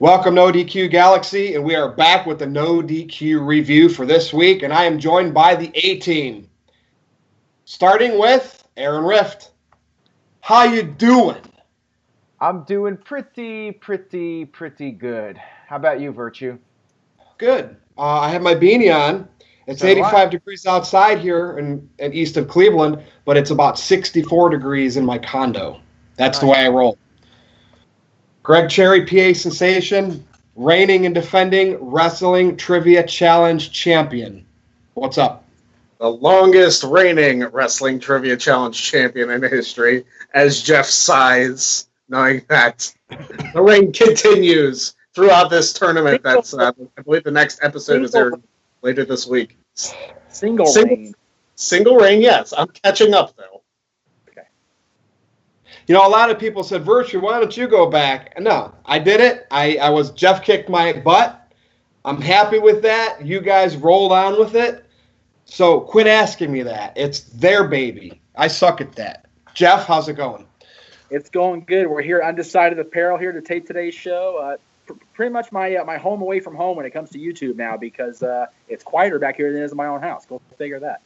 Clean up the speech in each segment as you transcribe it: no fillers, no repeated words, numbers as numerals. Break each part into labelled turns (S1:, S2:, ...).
S1: Welcome, NoDQ Galaxy, and we are back with the NoDQ review for this week, and I am joined by the A-Team. Starting with Aaron Rift. How you doing?
S2: I'm doing pretty good. How about you, Virtue?
S1: Good. I have my beanie on. It's 85 degrees outside here in east of Cleveland, but it's about 64 degrees in my condo. That's the way I roll. Greg Cherry, PA Sensation, reigning and defending Wrestling Trivia Challenge champion. What's up?
S3: The longest reigning Wrestling Trivia Challenge champion in history, as Jeff sighs, knowing that the reign continues throughout this tournament. That's, I believe, the next episode is aired later this week.
S4: Single
S3: reign, yes. I'm catching up, though.
S1: Okay. You know, a lot of people said, Virtue, why don't you go back? No, I did it. Jeff kicked my butt. I'm happy with that. You guys rolled on with it. So quit asking me that. It's their baby. I suck at that. Jeff, how's it going?
S4: It's going good. We're here, Undecided Apparel, here to tape today's show. Pretty much my home away from home when it comes to YouTube now, because it's quieter back here than it is in my own house. Go figure that.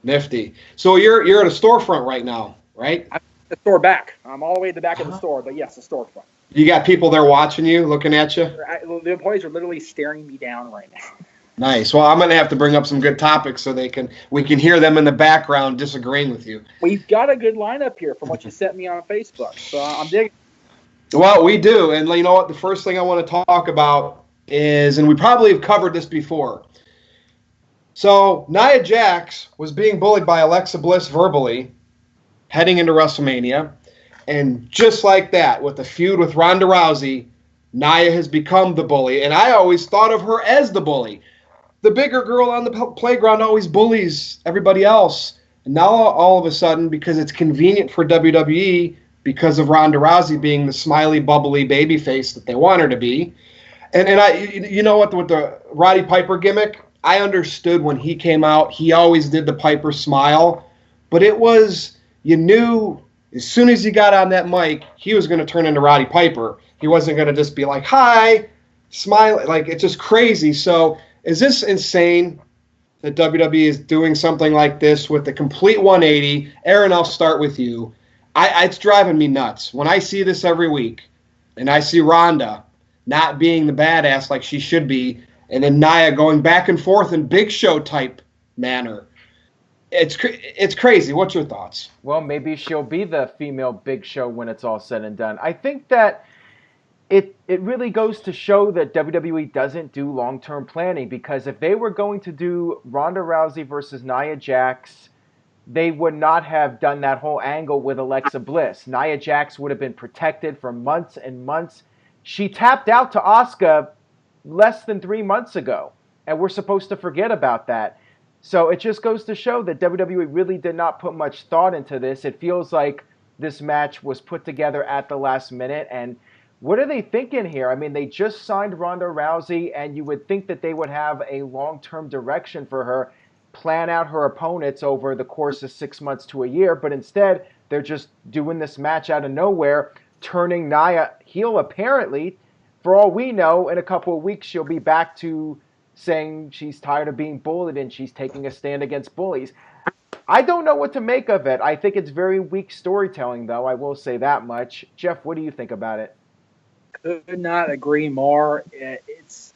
S1: Nifty. So you're at a storefront right now, right?
S4: I'm at the store back. I'm all the way at the back of the store, but yes, the storefront.
S1: You got people there watching you, looking at you?
S4: The employees are literally staring me down right now.
S1: Nice. Well, I'm going to have to bring up some good topics so we can hear them in the background disagreeing with you.
S4: We've got a good lineup here from what you sent me on Facebook, so I'm digging.
S1: Well, we do, and you know what? The first thing I want to talk about is, and we probably have covered this before. So Nia Jax was being bullied by Alexa Bliss verbally heading into WrestleMania, and just like that, with the feud with Ronda Rousey, Nia has become the bully, and I always thought of her as the bully. The bigger girl on the playground always bullies everybody else. And now all of a sudden, because it's convenient for WWE, because of Ronda Rousey being the smiley, bubbly baby face that they want her to be. And you know what, with the Roddy Piper gimmick, I understood when he came out, he always did the Piper smile. But it was, you knew as soon as he got on that mic, he was going to turn into Roddy Piper. He wasn't going to just be like, hi, smile. Like, it's just crazy. So is this insane that WWE is doing something like this with the complete 180? Aaron, I'll start with you. It's driving me nuts. When I see this every week, and I see Ronda not being the badass like she should be, and then Nia going back and forth in Big Show type manner, it's crazy. What's your thoughts?
S2: Well, maybe she'll be the female Big Show when it's all said and done. I think that it really goes to show that WWE doesn't do long-term planning, because if they were going to do Ronda Rousey versus Nia Jax, they would not have done that whole angle with Alexa Bliss. Nia Jax would have been protected for months and months. She tapped out to Asuka less than 3 months ago, and we're supposed to forget about that. So it just goes to show that WWE really did not put much thought into this. It feels like this match was put together at the last minute, and what are they thinking here? I mean, they just signed Ronda Rousey, and you would think that they would have a long-term direction for her, plan out her opponents over the course of 6 months to a year, but instead they're just doing this match out of nowhere, turning Nia heel apparently. For all we know, in a couple of weeks she'll be back to saying she's tired of being bullied and she's taking a stand against bullies. I don't know what to make of it. I think it's very weak storytelling, though. I will say that much. Jeff, what do you think about it?
S4: Could not agree more. It's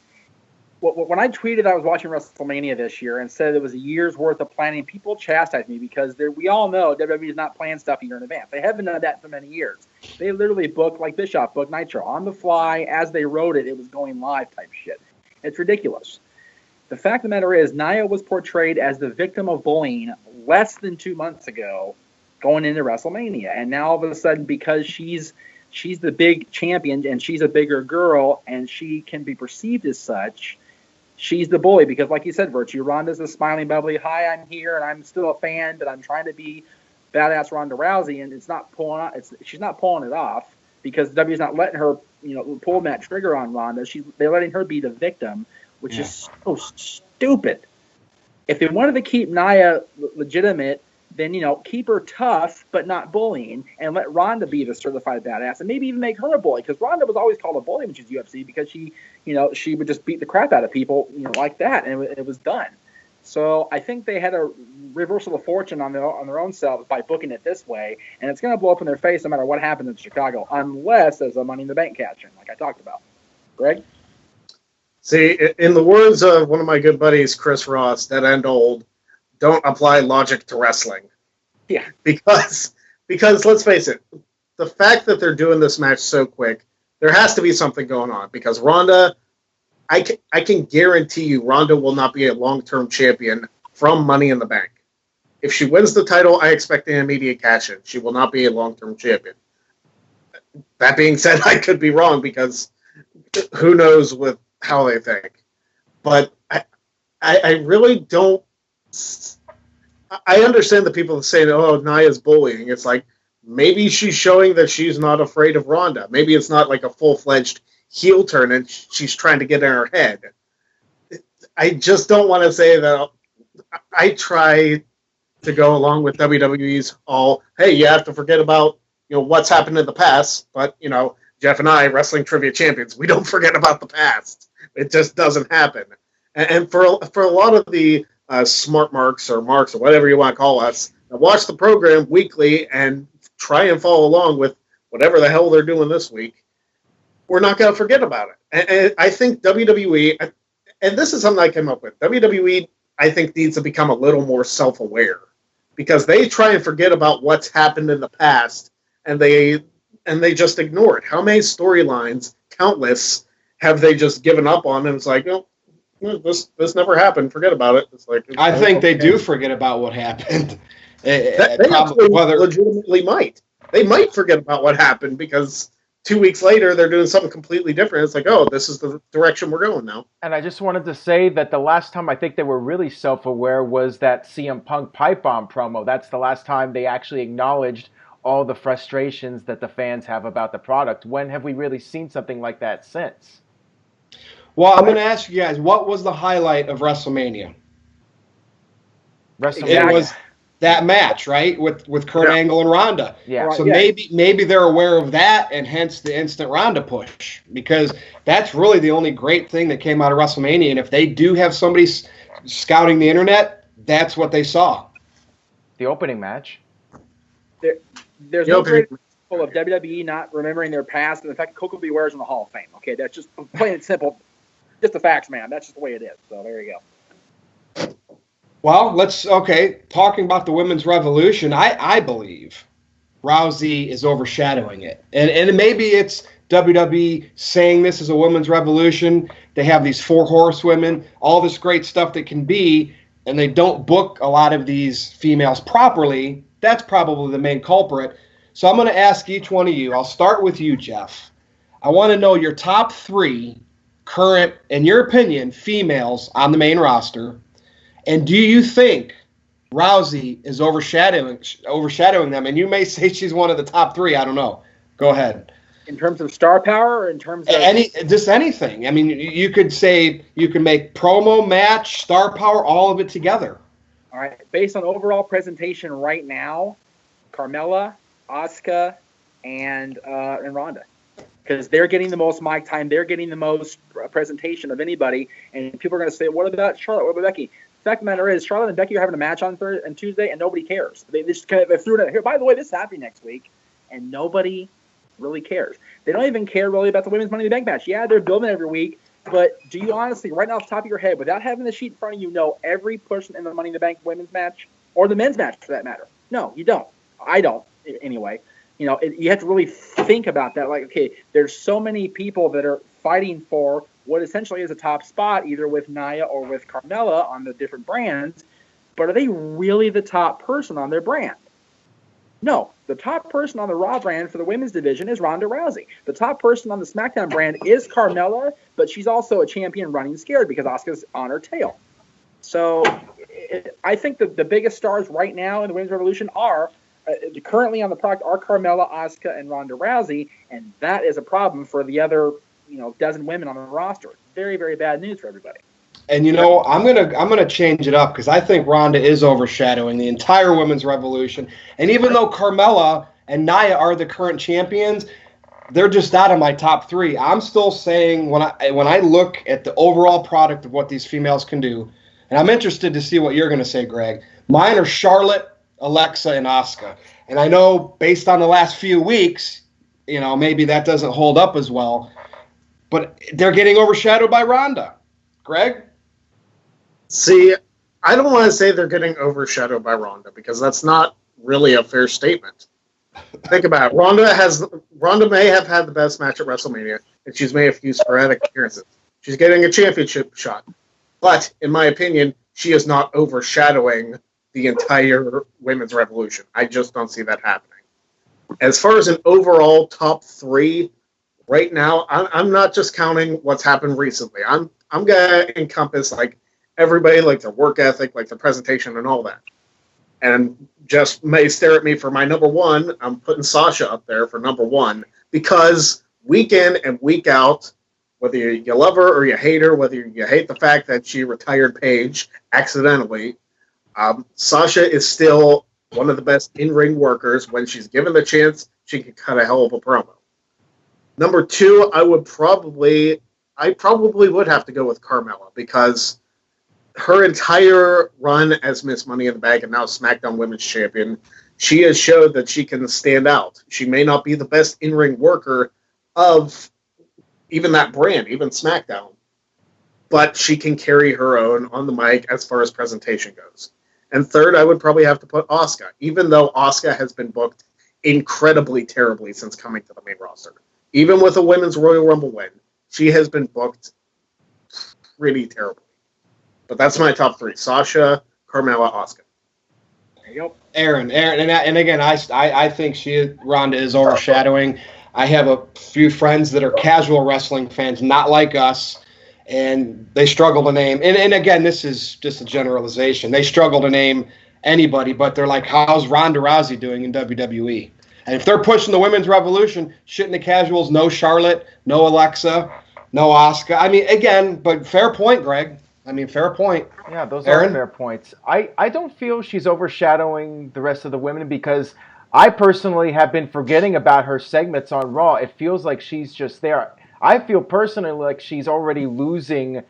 S4: when I tweeted I was watching WrestleMania this year and said it was a year's worth of planning, people chastised me because we all know WWE is not planning stuff a year in advance. They haven't done that for many years. They literally booked, like Bischoff booked Nitro on the fly as they wrote it. It was going live type shit. It's ridiculous. The fact of the matter is, Nia was portrayed as the victim of bullying less than 2 months ago, going into WrestleMania, and now all of a sudden, because she's the big champion and she's a bigger girl and she can be perceived as such, she's the bully. Because like you said, Virtue, Ronda's the smiling, bubbly, hi, I'm here and I'm still a fan, but I'm trying to be badass Ronda Rousey, and she's not pulling it off because W's not letting her, pull that trigger on Ronda. They're letting her be the victim, which is so stupid. If they wanted to keep Nia legitimate, then, keep her tough but not bullying, and let Ronda be the certified badass, and maybe even make her a bully, because Ronda was always called a bully when she was UFC, because she would just beat the crap out of people, like that, and it was done. So I think they had a reversal of fortune on their own selves by booking it this way, and it's going to blow up in their face no matter what happens in Chicago, unless there's a Money in the Bank catch-in, like I talked about. Greg?
S3: See, in the words of one of my good buddies, Chris Ross, dead end old, don't apply logic to wrestling.
S4: Yeah.
S3: Because let's face it, the fact that they're doing this match so quick, there has to be something going on. Because Ronda, I can guarantee you, Ronda will not be a long-term champion from Money in the Bank. If she wins the title, I expect an immediate cash-in. She will not be a long-term champion. That being said, I could be wrong, because who knows with how they think. But I really don't. I understand the people saying, "Oh, Nia's bullying." It's like, maybe she's showing that she's not afraid of Ronda. Maybe it's not like a full-fledged heel turn and she's trying to get in her head. I just don't want to say that. I try to go along with WWE's hey, you have to forget about what's happened in the past. But Jeff and I, wrestling trivia champions, we don't forget about the past. It just doesn't happen. And for a lot of the smart marks or whatever you want to call us, watch the program weekly and try and follow along with whatever the hell they're doing this week. We're not going to forget about it. And I think WWE, and this is something I came up with, WWE, I think, needs to become a little more self-aware, because they try and forget about what's happened in the past, and they just ignore it. How many storylines, countless, have they just given up on? And it's like, this never happened. Forget about it. It's like,
S1: I think they do forget about what happened.
S3: They legitimately might. They might forget about what happened, because 2 weeks later they're doing something completely different. It's like, oh, this is the direction we're going now.
S2: And I just wanted to say that the last time I think they were really self-aware was that CM Punk pipe bomb promo. That's the last time they actually acknowledged all the frustrations that the fans have about the product. When have we really seen something like that since?
S1: Well, I'm going to ask you guys, what was the highlight of WrestleMania? It was that match, right, with Kurt Angle and Ronda.
S2: Yeah.
S1: So maybe they're aware of that, and hence the instant Ronda push, because that's really the only great thing that came out of WrestleMania. And if they do have somebody scouting the internet, that's what they saw.
S2: The opening match.
S4: There's no great example of WWE not remembering their past, and the fact Coco Beware is in the Hall of Fame. Okay, that's just plain and simple. Just the facts, man. That's just the way it is. So there you go.
S1: Well, talking about the women's revolution, I believe Rousey is overshadowing it. And maybe it's WWE saying this is a women's revolution. They have these 4 horsewomen, all this great stuff that can be, and they don't book a lot of these females properly. That's probably the main culprit. So I'm going to ask each one of you. I'll start with you, Jeff. I want to know your top 3 current, in your opinion, females on the main roster. And do you think Rousey is overshadowing them? And you may say she's one of the top 3. I don't know. Go ahead.
S4: In terms of star power, or in terms of
S1: anything. I mean, you could say you can make promo, match, star power, all of it together.
S4: All right. Based on overall presentation right now, Carmella, Asuka, and Ronda. Because they're getting the most mic time, they're getting the most presentation of anybody, and people are going to say, what about Charlotte, what about Becky? The fact of the matter is, Charlotte and Becky are having a match on Tuesday, and nobody cares. They just kind of threw it out here. By the way, this is happening next week, and nobody really cares. They don't even care really about the women's Money in the Bank match. Yeah, they're building it every week, but do you honestly, right now off the top of your head, without having the sheet in front of you, know every person in the Money in the Bank women's match, or the men's match for that matter? No, you don't. I don't, anyway. You have to really think about that. Like, okay, there's so many people that are fighting for what essentially is a top spot, either with Nia or with Carmella on the different brands, but are they really the top person on their brand? No. The top person on the Raw brand for the women's division is Ronda Rousey. The top person on the SmackDown brand is Carmella, but she's also a champion running scared because Asuka's on her tail. So I think the biggest stars right now in the Women's Revolution are currently on the product are Carmella, Asuka, and Ronda Rousey, and that is a problem for the other, dozen women on the roster. Very, very bad news for everybody.
S1: And I'm gonna change it up because I think Ronda is overshadowing the entire women's revolution. And even though Carmella and Nia are the current champions, they're just out of my top 3. I'm still saying when I look at the overall product of what these females can do, and I'm interested to see what you're gonna say, Greg. Mine are Charlotte, Alexa, and Asuka. And I know based on the last few weeks, maybe that doesn't hold up as well, but they're getting overshadowed by Ronda. Greg?
S3: See, I don't want to say they're getting overshadowed by Ronda because that's not really a fair statement. Think about it. Ronda may have had the best match at WrestleMania, and she's made a few sporadic appearances. She's getting a championship shot. But, in my opinion, she is not overshadowing the entire women's revolution. I just don't see that happening. As far as an overall top 3, right now, I'm not just counting what's happened recently. I'm going to encompass like everybody, like their work ethic, like their presentation and all that. And just may stare at me for my number 1. I'm putting Sasha up there for number 1 because week in and week out, whether you love her or you hate her, whether you hate the fact that she retired Paige accidentally, Sasha is still one of the best in-ring workers. When she's given the chance, she can cut a hell of a promo. Number 2, I probably would have to go with Carmella because her entire run as Miss Money in the Bank and now SmackDown Women's Champion, she has showed that she can stand out. She may not be the best in-ring worker of even that brand, even SmackDown, but she can carry her own on the mic as far as presentation goes. And third, I would probably have to put Asuka, even though Asuka has been booked incredibly terribly since coming to the main roster. Even with a Women's Royal Rumble win, she has been booked pretty terribly. But that's my top 3. Sasha, Carmella, Asuka.
S4: Yep.
S1: Aaron, and again, I think Ronda is overshadowing. I have a few friends that are casual wrestling fans, not like us, and they struggle to name. And again, this is just a generalization. They struggle to name anybody, but they're like, how's Ronda Rousey doing in WWE? And if they're pushing the women's revolution, shouldn't the casuals know Charlotte, no Alexa, no Asuka? I mean, again, but fair point, Greg. Fair point.
S2: Yeah, those
S1: Aaron?
S2: are fair points. I don't feel she's overshadowing the rest of the women because I personally have been forgetting about her segments on Raw. It feels like she's just there. I feel personally like she's already losing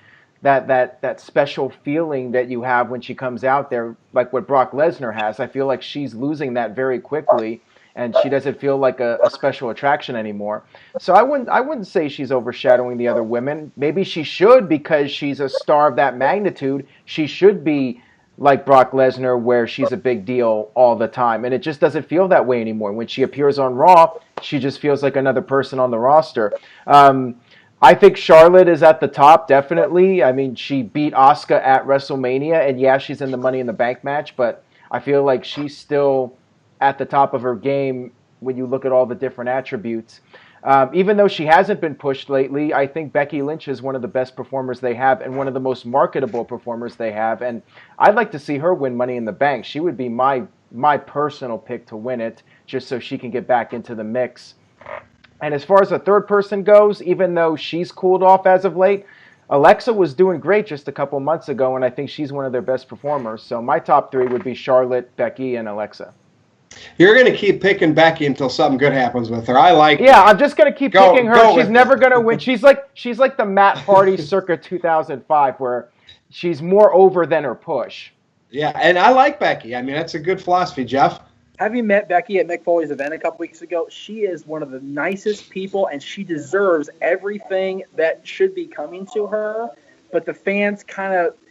S2: that special feeling that you have when she comes out there, like what Brock Lesnar has. I feel like she's losing that very quickly, and she doesn't feel like a special attraction anymore. So I wouldn't say she's overshadowing the other women. Maybe she should because she's a star of that magnitude. She should be like Brock Lesnar where she's a big deal all the time. And it just doesn't feel that way anymore. When she appears on Raw, she just feels like another person on the roster. I think Charlotte is at the top, definitely. She beat Asuka at WrestleMania, and yeah, she's in the Money in the Bank match, but I feel like she's still at the top of her game when you look at all the different attributes. Even though she hasn't been pushed lately, I think Becky Lynch is one of the best performers they have and one of the most marketable performers they have. And I'd like to see her win Money in the Bank. She would be my personal pick to win it, just so she can get back into the mix. And as far as the third person goes, even though she's cooled off as of late, Alexa was doing great just a couple months ago, and I think she's one of their best performers. So my top 3 would be Charlotte, Becky, and Alexa.
S1: You're going to keep picking Becky until something good happens with her.
S2: Yeah, I'm just going to keep picking her. She's never going to win. She's like the Matt Hardy circa 2005, where she's more over than her push.
S1: Yeah, and I like Becky. That's a good philosophy, Jeff.
S4: Have you met Becky at Mick Foley's event a couple weeks ago? She is one of the nicest people, and she deserves everything that should be coming to her. But the fans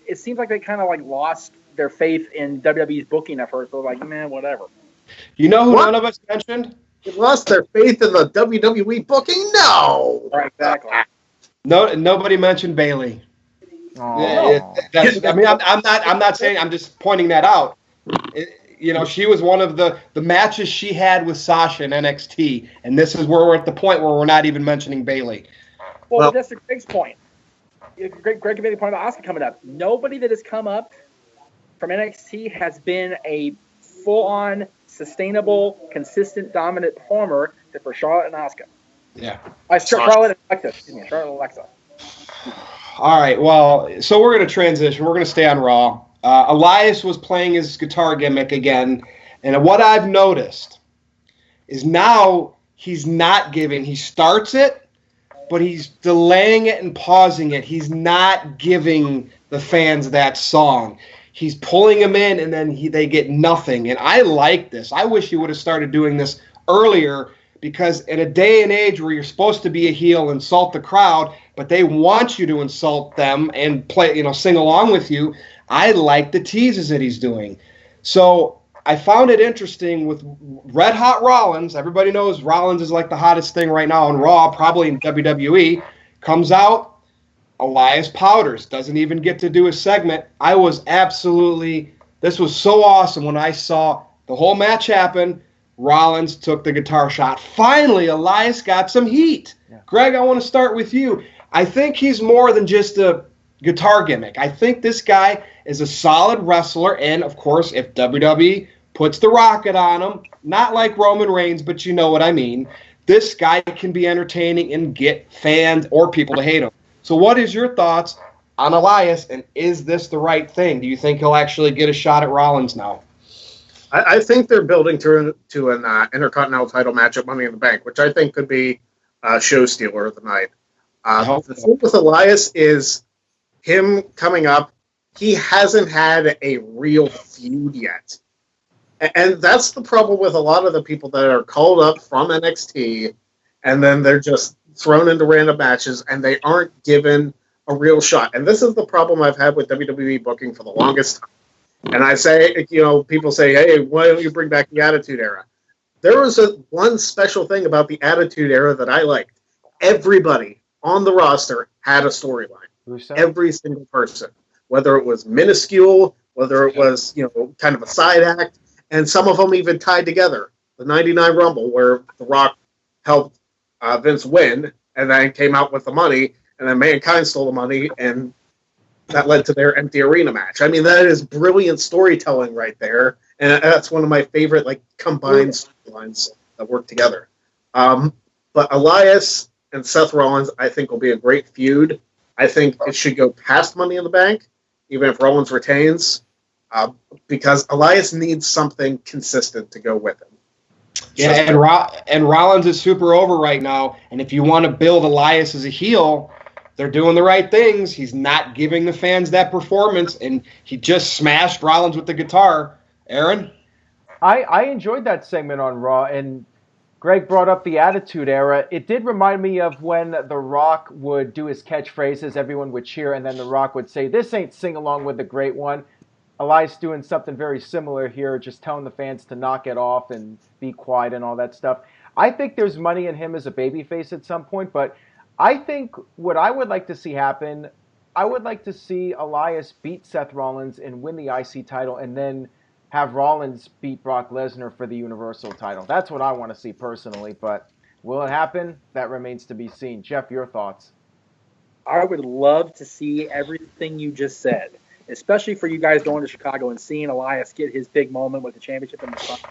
S4: it seems like they lost their faith in WWE's booking of her. So like, man, whatever.
S1: You know who none of us mentioned?
S3: They lost their faith in the WWE booking? No!
S4: Right, exactly.
S1: No, nobody mentioned Bayley.
S2: Oh.
S1: I'm not saying. I'm just pointing that out. She was one of the matches she had with Sasha in NXT, and this is where we're at the point where we're not even mentioning Bayley.
S4: Well, that's Greg's point. Greg made the point about Asuka coming up. Nobody that has come up from NXT has been a full-on, sustainable, consistent, dominant performer for Charlotte and Asuka.
S1: Yeah.
S4: Charlotte and Alexa. Excuse me, Charlotte and Alexa.
S1: All right, well, so we're going to transition. We're going to stay on Raw. Elias was playing his guitar gimmick again, and what I've noticed is now he's not giving. He starts it, but he's delaying it and pausing it. He's not giving the fans that song. He's pulling them in, and then they get nothing. And I like this. I wish he would have started doing this earlier, because in a day and age where you're supposed to be a heel, insult the crowd, but they want you to insult them and play, sing along with you, I like the teases that he's doing. So I found it interesting with Red Hot Rollins. Everybody knows Rollins is like the hottest thing right now on Raw, probably in WWE. Comes out, Elias powders, doesn't even get to do a segment. This was so awesome when I saw the whole match happen. Rollins took the guitar shot. Finally, Elias got some heat. Yeah. Greg, I want to start with you. I think he's more than just a guitar gimmick. I think this guy is a solid wrestler, and, of course, if WWE puts the rocket on him, not like Roman Reigns, but you know what I mean, this guy can be entertaining and get fans or people to hate him. So what is your thoughts on Elias, and is this the right thing? Do you think he'll actually get a shot at Rollins now?
S3: I think they're building to an Intercontinental title match at Money in the Bank, which I think could be a show stealer of the night. The thing with Elias is him coming up, he hasn't had a real feud yet. And that's the problem with a lot of the people that are called up from NXT, and then they're just thrown into random matches, and they aren't given a real shot. And this is the problem I've had with WWE booking for the longest time. And I say, people say, hey, why don't you bring back the Attitude Era? There was one special thing about the Attitude Era that I liked. Everybody on the roster had a storyline. Every single person. Whether it was minuscule, whether it was, kind of a side act, and some of them even tied together. The 99 Rumble, where The Rock helped Vince win, and then came out with the money, and then Mankind stole the money, and that led to their empty arena match. I mean, that is brilliant storytelling right there, and that's one of my favorite combined storylines that work together. But Elias and Seth Rollins, I think, will be a great feud. I think it should go past Money in the Bank, even if Rollins retains, because Elias needs something consistent to go with him.
S1: Yeah, and Rollins is super over right now, and if you want to build Elias as a heel, they're doing the right things. He's not giving the fans that performance, and he just smashed Rollins with the guitar. Aaron?
S2: I enjoyed that segment on Raw, and Greg brought up the Attitude Era. It did remind me of when The Rock would do his catchphrases, everyone would cheer, and then The Rock would say, "This ain't Sing Along with the Great One." Elias doing something very similar here, just telling the fans to knock it off and be quiet and all that stuff. I think there's money in him as a babyface at some point, but I think what I would like to see happen, I would like to see Elias beat Seth Rollins and win the IC title, and then have Rollins beat Brock Lesnar for the Universal title. That's what I want to see personally, but will it happen? That remains to be seen. Jeff, your thoughts?
S4: I would love to see everything you just said, especially for you guys going to Chicago and seeing Elias get his big moment with the championship in the front.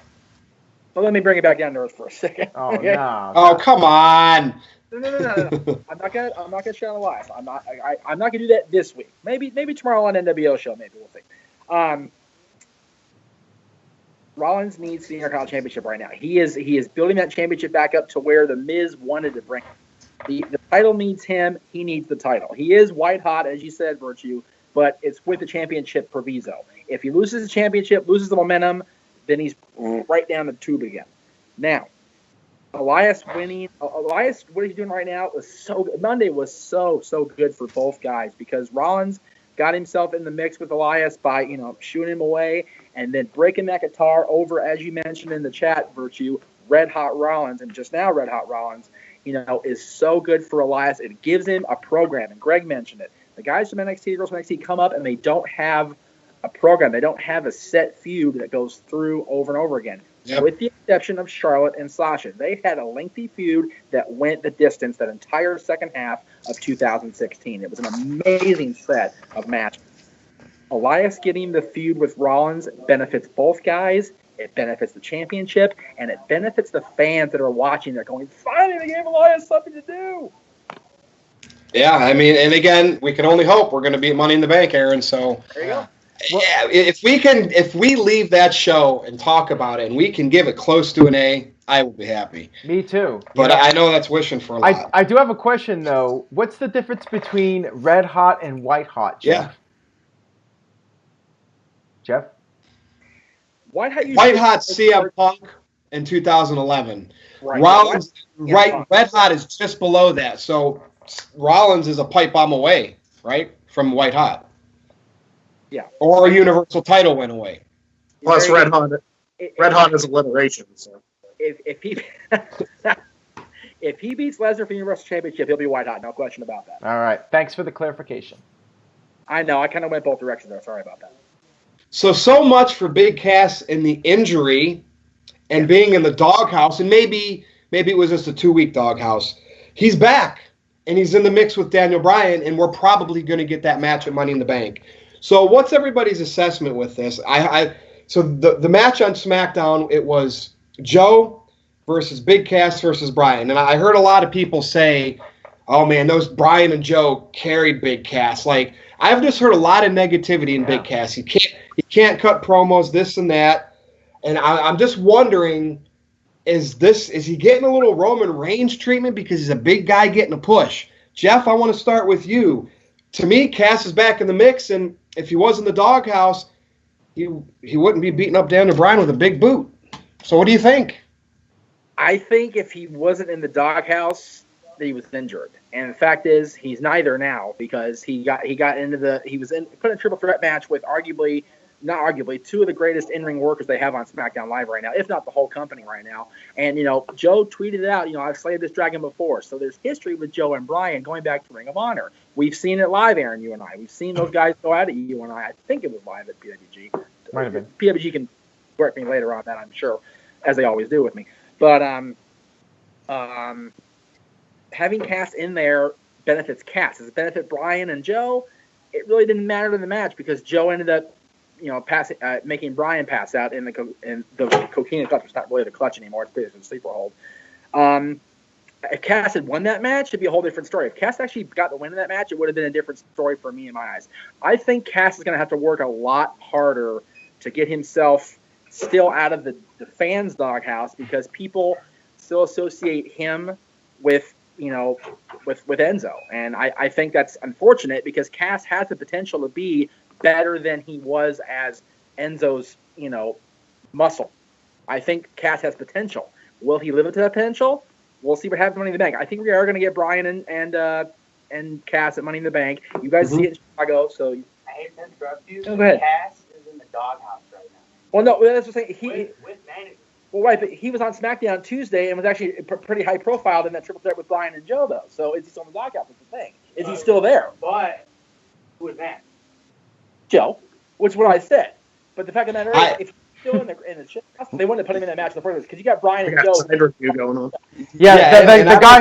S4: But let me bring it back down to earth for a second.
S2: Oh,
S4: okay?
S2: no.
S1: Oh, come on.
S4: No. I'm not gonna shout Elias. I'm not gonna do that this week. Maybe tomorrow on NWO show. Maybe we'll see. Rollins needs the Intercontinental Championship right now. He is building that championship back up to where the Miz wanted to bring it. The title needs him. He needs the title. He is white hot, as you said, Virtue, but it's with the championship proviso. If he loses the championship, loses the momentum, then he's right down the tube again. Now, Elias winning. Elias, what he's doing right now was so good. Monday was so good for both guys because Rollins got himself in the mix with Elias by shooing him away and then breaking that guitar over, as you mentioned in the chat, Virtue, Red Hot Rollins, and just now Red Hot Rollins, is so good for Elias. It gives him a program, and Greg mentioned it. The guys from NXT, girls from NXT come up and they don't have a program. They don't have a set feud that goes through over and over again. Yep. With the exception of Charlotte and Sasha. They had a lengthy feud that went the distance that entire second half of 2016. It was an amazing set of matches. Elias getting the feud with Rollins benefits both guys. It benefits the championship, and it benefits the fans that are watching. They're going, finally, they gave Elias something to do.
S1: Yeah, I mean, and again, we can only hope we're going to be at Money in the Bank, Aaron. So,
S4: There you go.
S1: yeah, if we leave that show and talk about it, and we can give it close to an A, I will be happy.
S2: Me too.
S1: But I know that's wishing for a lot.
S2: I do have a question though. What's the difference between red hot and white hot, Jeff? Jeff?
S4: White
S1: hot CM Punk in 2011.
S4: Right.
S1: Rollins, red hot is just below that. So Rollins is a pipe bomb away, right, from white hot.
S4: Yeah.
S1: Or a universal title win away.
S3: Plus red hot is alliteration. So
S4: if he if he beats Lesnar for the Universal Championship, he'll be white hot. No question about that.
S2: All right. Thanks for the clarification.
S4: I know. I kind of went both directions there. Sorry about that.
S1: So much for Big Cass and the injury and being in the doghouse, and maybe it was just a 2-week doghouse. He's back, and he's in the mix with Daniel Bryan, and we're probably going to get that match at Money in the Bank. So what's everybody's assessment with this? So the match on SmackDown, it was Joe versus Big Cass versus Bryan, and I heard a lot of people say, "Oh man, those Bryan and Joe carried Big Cass." Like, I've just heard a lot of negativity in Big Cass. He can't cut promos, this and that. And I'm just wondering, is he getting a little Roman Reigns treatment because he's a big guy getting a push? Jeff, I want to start with you. To me, Cass is back in the mix, and if he was in the doghouse, he wouldn't be beating up Daniel Bryan with a big boot. So what do you think?
S4: I think if he wasn't in the doghouse, that he was injured. And the fact is, he's neither now, because he was put in a triple threat match with not arguably, two of the greatest in-ring workers they have on SmackDown Live right now, if not the whole company right now. And, Joe tweeted it out, I've slayed this dragon before. So there's history with Joe and Bryan going back to Ring of Honor. We've seen it live, Aaron, you and I. We've seen those guys go at it, you and I. I think it was live at PWG.
S2: Might have been.
S4: PWG can correct me later on that, I'm sure, as they always do with me. But having Cass in there benefits Cass. Does it benefit Bryan and Joe? It really didn't matter in the match because Joe ended up making Bryan pass out in the cocaine clutch. It's not really the clutch anymore. It's basically a sleeper hold. If Cass had won that match, it'd be a whole different story. If Cass actually got the win in that match, it would have been a different story for me in my eyes. I think Cass is going to have to work a lot harder to get himself still out of the fans' doghouse because people still associate him with Enzo. And I think that's unfortunate because Cass has the potential to be better than he was as Enzo's, muscle. I think Cass has potential. Will he live up to that potential? We'll see what happens at Money in the Bank. I think we are going to get Bryan and Cass at Money in the Bank. You guys see it in Chicago, so
S5: I hate to interrupt you.
S4: Go ahead.
S5: Cass is in the doghouse right now.
S4: Well, no, that's what I'm saying.
S5: With management.
S4: Well, right, but he was on SmackDown Tuesday and was actually pretty high profiled in that triple threat with Bryan and Joe, though. So is he still in the doghouse? That's the thing. Is he still there?
S5: But who is that?
S4: Joe, which is what I said. But the fact of the matter is, if he's still in the shit, they wouldn't have put him in that match in the first place because you got Bryan and Joe.
S3: Side review going on.
S2: Yeah, the guy.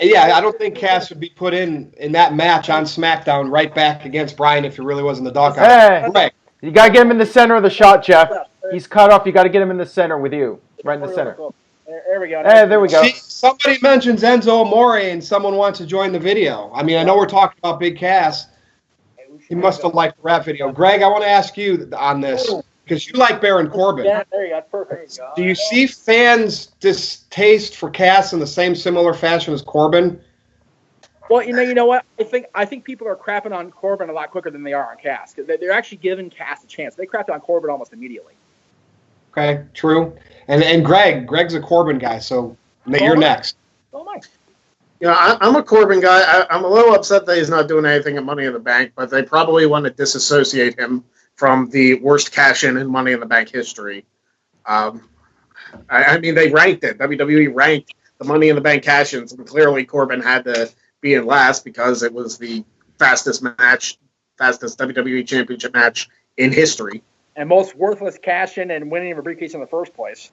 S1: I don't think Cass would be put in that match on SmackDown right back against Bryan if he really was in the doghouse.
S2: Hey,
S1: right.
S2: You got to get him in the center of the shot, Jeff. He's cut off. You got to get him in the center with you. Right in the center.
S4: There we go.
S2: Hey, there we go.
S1: See, somebody mentions Enzo Amore and someone wants to join the video. I mean, I know we're talking about Big Cass. He must have liked the rap video. Greg, I want to ask you on this because you like Baron Corbin.
S4: Yeah, there you go. Perfect.
S1: Do you see fans' distaste for Cass in the same similar fashion as Corbin?
S4: Well, you know what? I think people are crapping on Corbin a lot quicker than they are on Cass. They're actually giving Cass a chance. They crapped on Corbin almost immediately.
S1: Okay, true. And Greg's a Corbin guy, so you're next.
S4: Oh my.
S3: I'm a Corbin guy. I'm a little upset that he's not doing anything at Money in the Bank, but they probably want to disassociate him from the worst cash-in in Money in the Bank history. I mean, they ranked it. WWE ranked the Money in the Bank cash-ins, and clearly Corbin had to be in last because it was the fastest WWE Championship match in history.
S4: And most worthless cash-in and winning of a briefcase in the first place.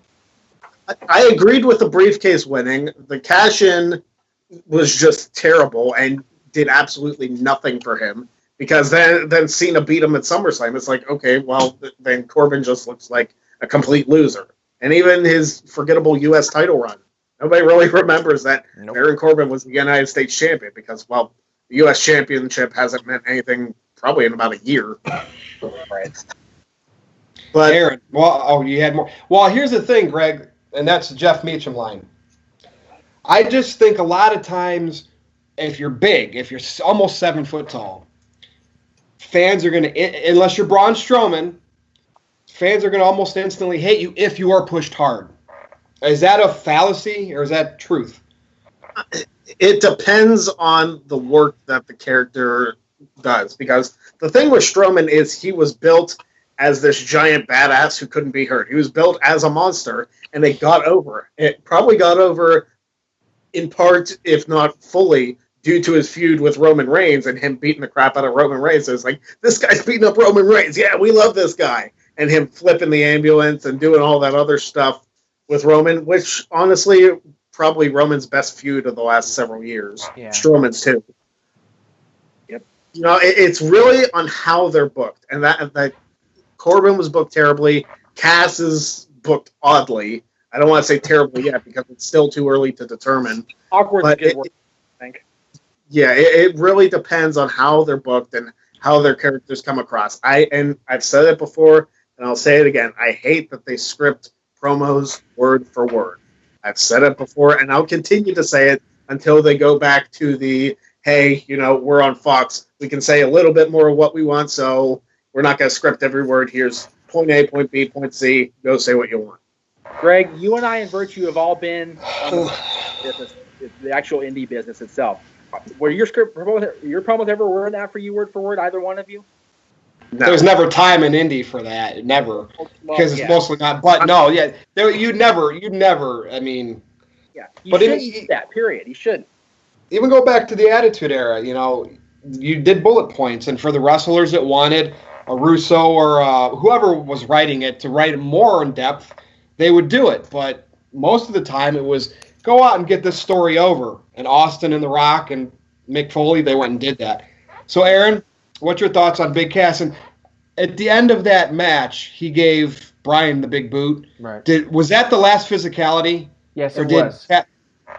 S3: I agreed with the briefcase winning. The cash-in was just terrible and did absolutely nothing for him because then Cena beat him at SummerSlam. It's like, okay, well, then Corbin just looks like a complete loser. And even his forgettable U.S. title run Nobody really remembers that
S2: Nope.
S3: Baron Corbin was the United States champion because, well, the U.S. championship hasn't meant anything probably in about a year.
S4: Right.
S3: But
S1: Aaron, you had more. Well, here's the thing, Greg, and that's the Jeff Meacham line. I just think a lot of times, if you're big, if you're almost 7 foot tall, fans are going to, unless you're Braun Strowman, fans are going to almost instantly hate you if you are pushed hard. Is that a fallacy or is that truth?
S3: it depends on the work that the character does. Because the thing with Strowman is he was built as this giant badass who couldn't be hurt. He was built as a monster, and they got over. It probably got over in part, if not fully, due to his feud with Roman Reigns and him beating the crap out of Roman Reigns. It's like, this guy's beating up Roman Reigns. Yeah, we love this guy. And him flipping the ambulance and doing all that other stuff with Roman, which honestly, probably Roman's best feud of the last several years.
S2: Yeah.
S3: Strowman's too.
S4: Yep.
S3: You know, it's really on how they're booked. And that Corbin was booked terribly. Cass is booked oddly. I don't want to say terribly yet because it's still too early to determine.
S4: Awkward
S3: But
S4: good word, I think.
S3: Yeah, it really depends on how they're booked and how their characters come across. I've said it before, and I'll say it again. I hate that they script promos word for word. I've said it before, and I'll continue to say it until they go back to the, hey, you know, we're on Fox. We can say a little bit more of what we want, so we're not going to script every word. Here's point A, point B, point C. Go say what you want.
S4: Greg, you and I and Virtue have all been on the actual indie business itself. Were your promos ever worded that for you word for word, either one of you?
S3: No.
S1: There's never time in Indy for that, never, because it's mostly not. But no, yeah, you'd never. I mean,
S4: Yeah,
S1: But
S4: shouldn't do that. Period. You should.
S1: even go back to the Attitude Era. You know, you did bullet points, and for the wrestlers that wanted a Russo or whoever was writing it to write it more in depth, they would do it. But most of the time, it was go out and get this story over. And Austin and The Rock and Mick Foley, they went and did that. So, Aaron, what's your thoughts on Big Cass? And at the end of that match, he gave Bryan the big boot.
S2: Right.
S1: Was that the last physicality?
S2: Yes, it was.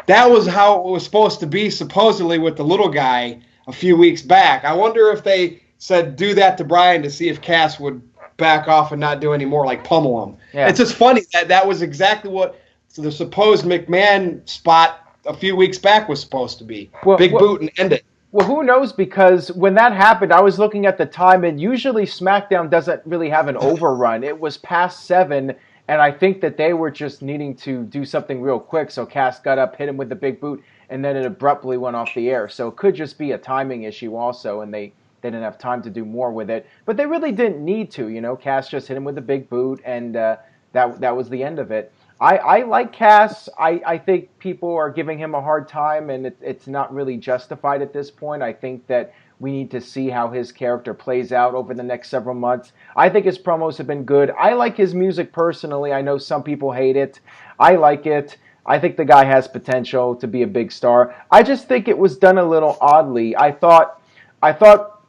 S1: That was how it was supposed to be, supposedly, with the little guy a few weeks back. I wonder if they said do that to Bryan to see if Cass would back off and not do any more, like pummel him.
S2: Yeah.
S1: It's just funny that was exactly what the supposed McMahon spot a few weeks back was supposed to be. Big boot and end it.
S2: Well, who knows? Because when that happened, I was looking at the time, and usually SmackDown doesn't really have an overrun. It was past 7, and I think that they were just needing to do something real quick. So Cass got up, hit him with the big boot, and then it abruptly went off the air. So it could just be a timing issue also, and they didn't have time to do more with it. But they really didn't need to. You know, Cass just hit him with the big boot, and that was the end of it. I like Cass. I think people are giving him a hard time, and it's not really justified at this point. I think that we need to see how his character plays out over the next several months. I think his promos have been good. I like his music personally. I know some people hate it. I like it. I think the guy has potential to be a big star. I just think it was done a little oddly. I thought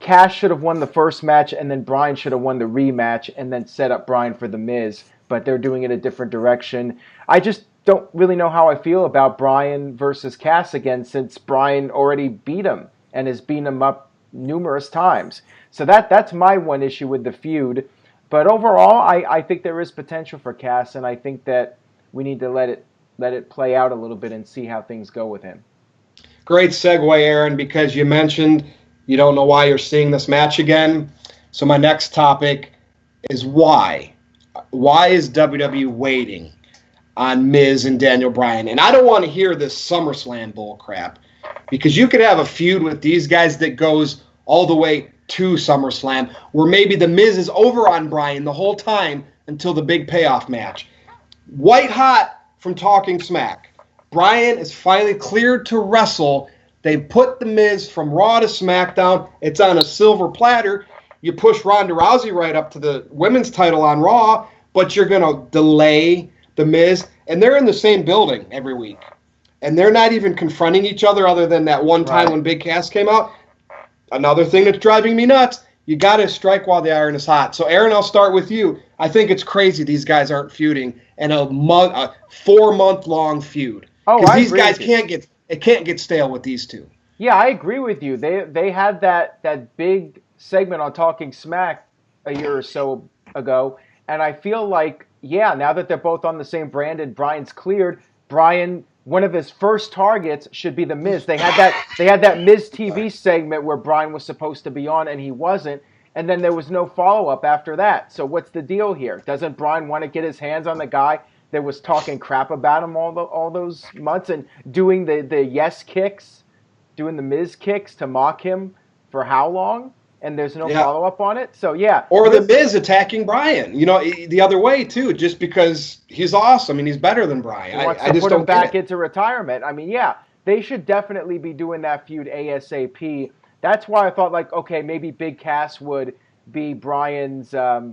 S2: Cass should have won the first match, and then Bryan should have won the rematch, and then set up Bryan for The Miz. But they're doing it a different direction. I just don't really know how I feel about Bryan versus Cass again, since Bryan already beat him and has beaten him up numerous times. So that's my one issue with the feud. But overall, I think there is potential for Cass, and I think that we need to let it play out a little bit and see how things go with him.
S1: Great segue, Aaron, because you mentioned you don't know why you're seeing this match again. So my next topic is why. Why is WWE waiting on Miz and Daniel Bryan? And I don't want to hear this SummerSlam bull crap, because you could have a feud with these guys that goes all the way to SummerSlam, where maybe the Miz is over on Bryan the whole time until the big payoff match. White hot from Talking Smack. Bryan is finally cleared to wrestle. They put the Miz from Raw to SmackDown. It's on a silver platter. You push Ronda Rousey right up to the women's title on Raw, but you're going to delay the Miz. And they're in the same building every week. And they're not even confronting each other than that one time when Big Cass came out. Another thing that's driving me nuts, you got to strike while the iron is hot. So, Aaron, I'll start with you. I think it's crazy these guys aren't feuding in a 4-month-long feud.
S2: Oh,
S1: Because
S2: I
S1: these
S2: agree
S1: guys
S2: with you.
S1: can't get stale with these two.
S2: Yeah, I agree with you. They had that big segment on Talking Smack a year or so ago, and I feel like, yeah, now that they're both on the same brand and Bryan's cleared, Bryan, one of his first targets should be the Miz. They had that Miz TV segment where Bryan was supposed to be on and he wasn't, and then there was no follow-up after that. So what's the deal here? Doesn't Bryan want to get his hands on the guy that was talking crap about him all those months and doing the yes kicks? Doing the Miz kicks to mock him for how long, and there's no follow-up on it. So, yeah.
S1: Or the Miz attacking Bryan, the other way, too, just because he's awesome and he's better than Bryan.
S2: He wants
S1: I
S2: to
S1: just
S2: put
S1: don't
S2: him back
S1: get it.
S2: into retirement. I mean, yeah, they should definitely be doing that feud ASAP. That's why I thought, like, okay, maybe Big Cass would be Bryan's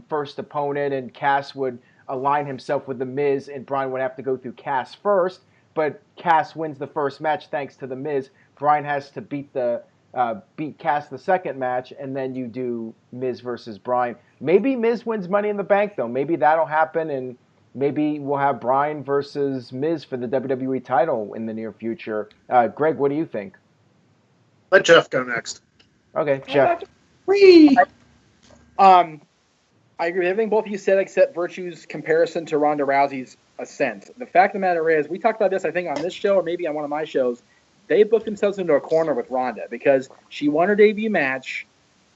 S2: first opponent, and Cass would align himself with the Miz, and Bryan would have to go through Cass first, but Cass wins the first match thanks to the Miz. Bryan has to beat Cass the second match, and then you do Miz versus Bryan. Maybe Miz wins Money in the Bank, though. Maybe that'll happen, and maybe we'll have Bryan versus Miz for the WWE title in the near future. Greg, what do you think?
S3: Let Jeff go next.
S2: Okay, Jeff.
S4: I agree with everything both of you said, except Virtue's comparison to Ronda Rousey's ascent. The fact of the matter is, we talked about this, I think, on this show or maybe on one of my shows. They booked themselves into a corner with Ronda because she won her debut match.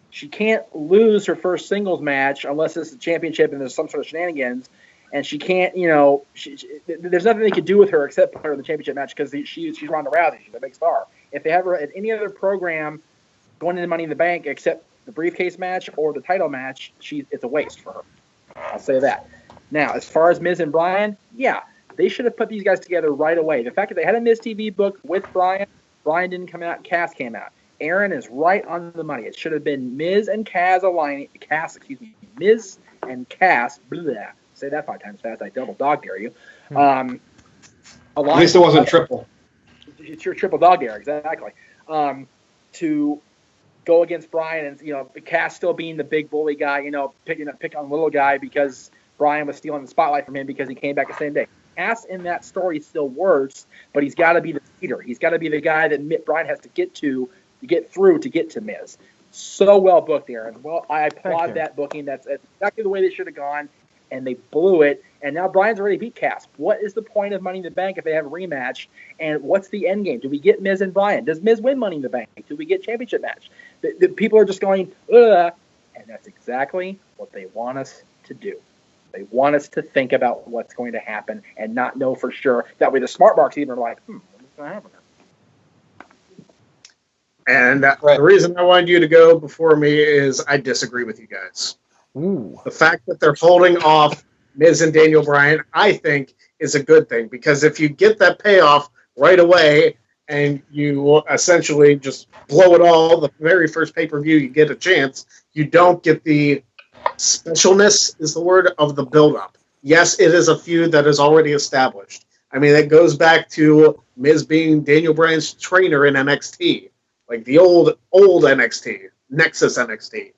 S4: She can't lose her first singles match unless it's a championship and there's some sort of shenanigans. And she can't, there's nothing they could do with her except put her in the championship match because she's Ronda Rousey. She's a big star. If they have her at any other program going into Money in the Bank except the briefcase match or the title match, it's a waste for her. I'll say that. Now, as far as Miz and Bryan, yeah, they should have put these guys together right away. The fact that they had a Miz TV book with Bryan didn't come out, Cass came out. Aaron is right on the money. It should have been Miz and Cass aligning. Miz and Cass. Blah, say that 5 times fast. I double dog dare you.
S1: At least it wasn't triple.
S4: It's your triple dog dare, exactly. To go against Bryan and Cass still being the big bully guy. Pick on little guy because Bryan was stealing the spotlight from him because he came back the same day. Cass in that story still works, but he's got to be the leader. He's got to be the guy that Bryan has to get through to get to Miz. So well booked, Aaron. Well, I applaud that booking. That's exactly the way they should have gone, and they blew it. And now Bryan's already beat Cass. What is the point of Money in the Bank if they have a rematch? And what's the end game? Do we get Miz and Bryan? Does Miz win Money in the Bank? Do we get championship match? The people are just going, ugh, and that's exactly what they want us to do. They want us to think about what's going to happen and not know for sure. That way the smart marks even are like, what's going to happen?
S3: And the reason I wanted you to go before me is I disagree with you guys.
S2: Ooh.
S3: The fact that they're holding off Miz and Daniel Bryan, I think, is a good thing. Because if you get that payoff right away and you essentially just blow it all, the very first pay-per-view you get a chance, you don't get the specialness is the word of the build-up. Yes, it is a feud that is already established. I mean, it goes back to Miz being Daniel Bryan's trainer in NXT, like the old NXT, Nexus NXT.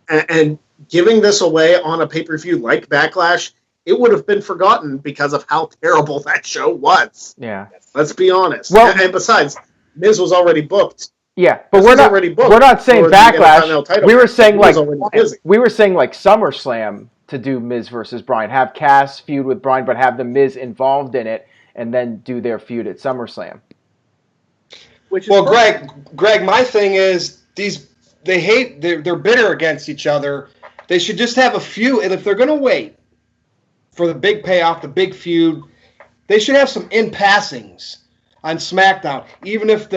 S3: And giving this away on a pay-per-view like Backlash, it would have been forgotten because of how terrible that show was.
S2: Yeah.
S3: Let's be honest.
S2: Well,
S3: and besides, Miz was already booked.
S2: Yeah, but we're not saying Backlash. We were saying like SummerSlam to do Miz versus Bryan. Have Cass feud with Bryan, but have the Miz involved in it, and then do their feud at SummerSlam.
S1: Greg, my thing is they're bitter against each other. They should just have a feud, and if they're going to wait for the big payoff, the big feud, they should have some in-passings on SmackDown, even if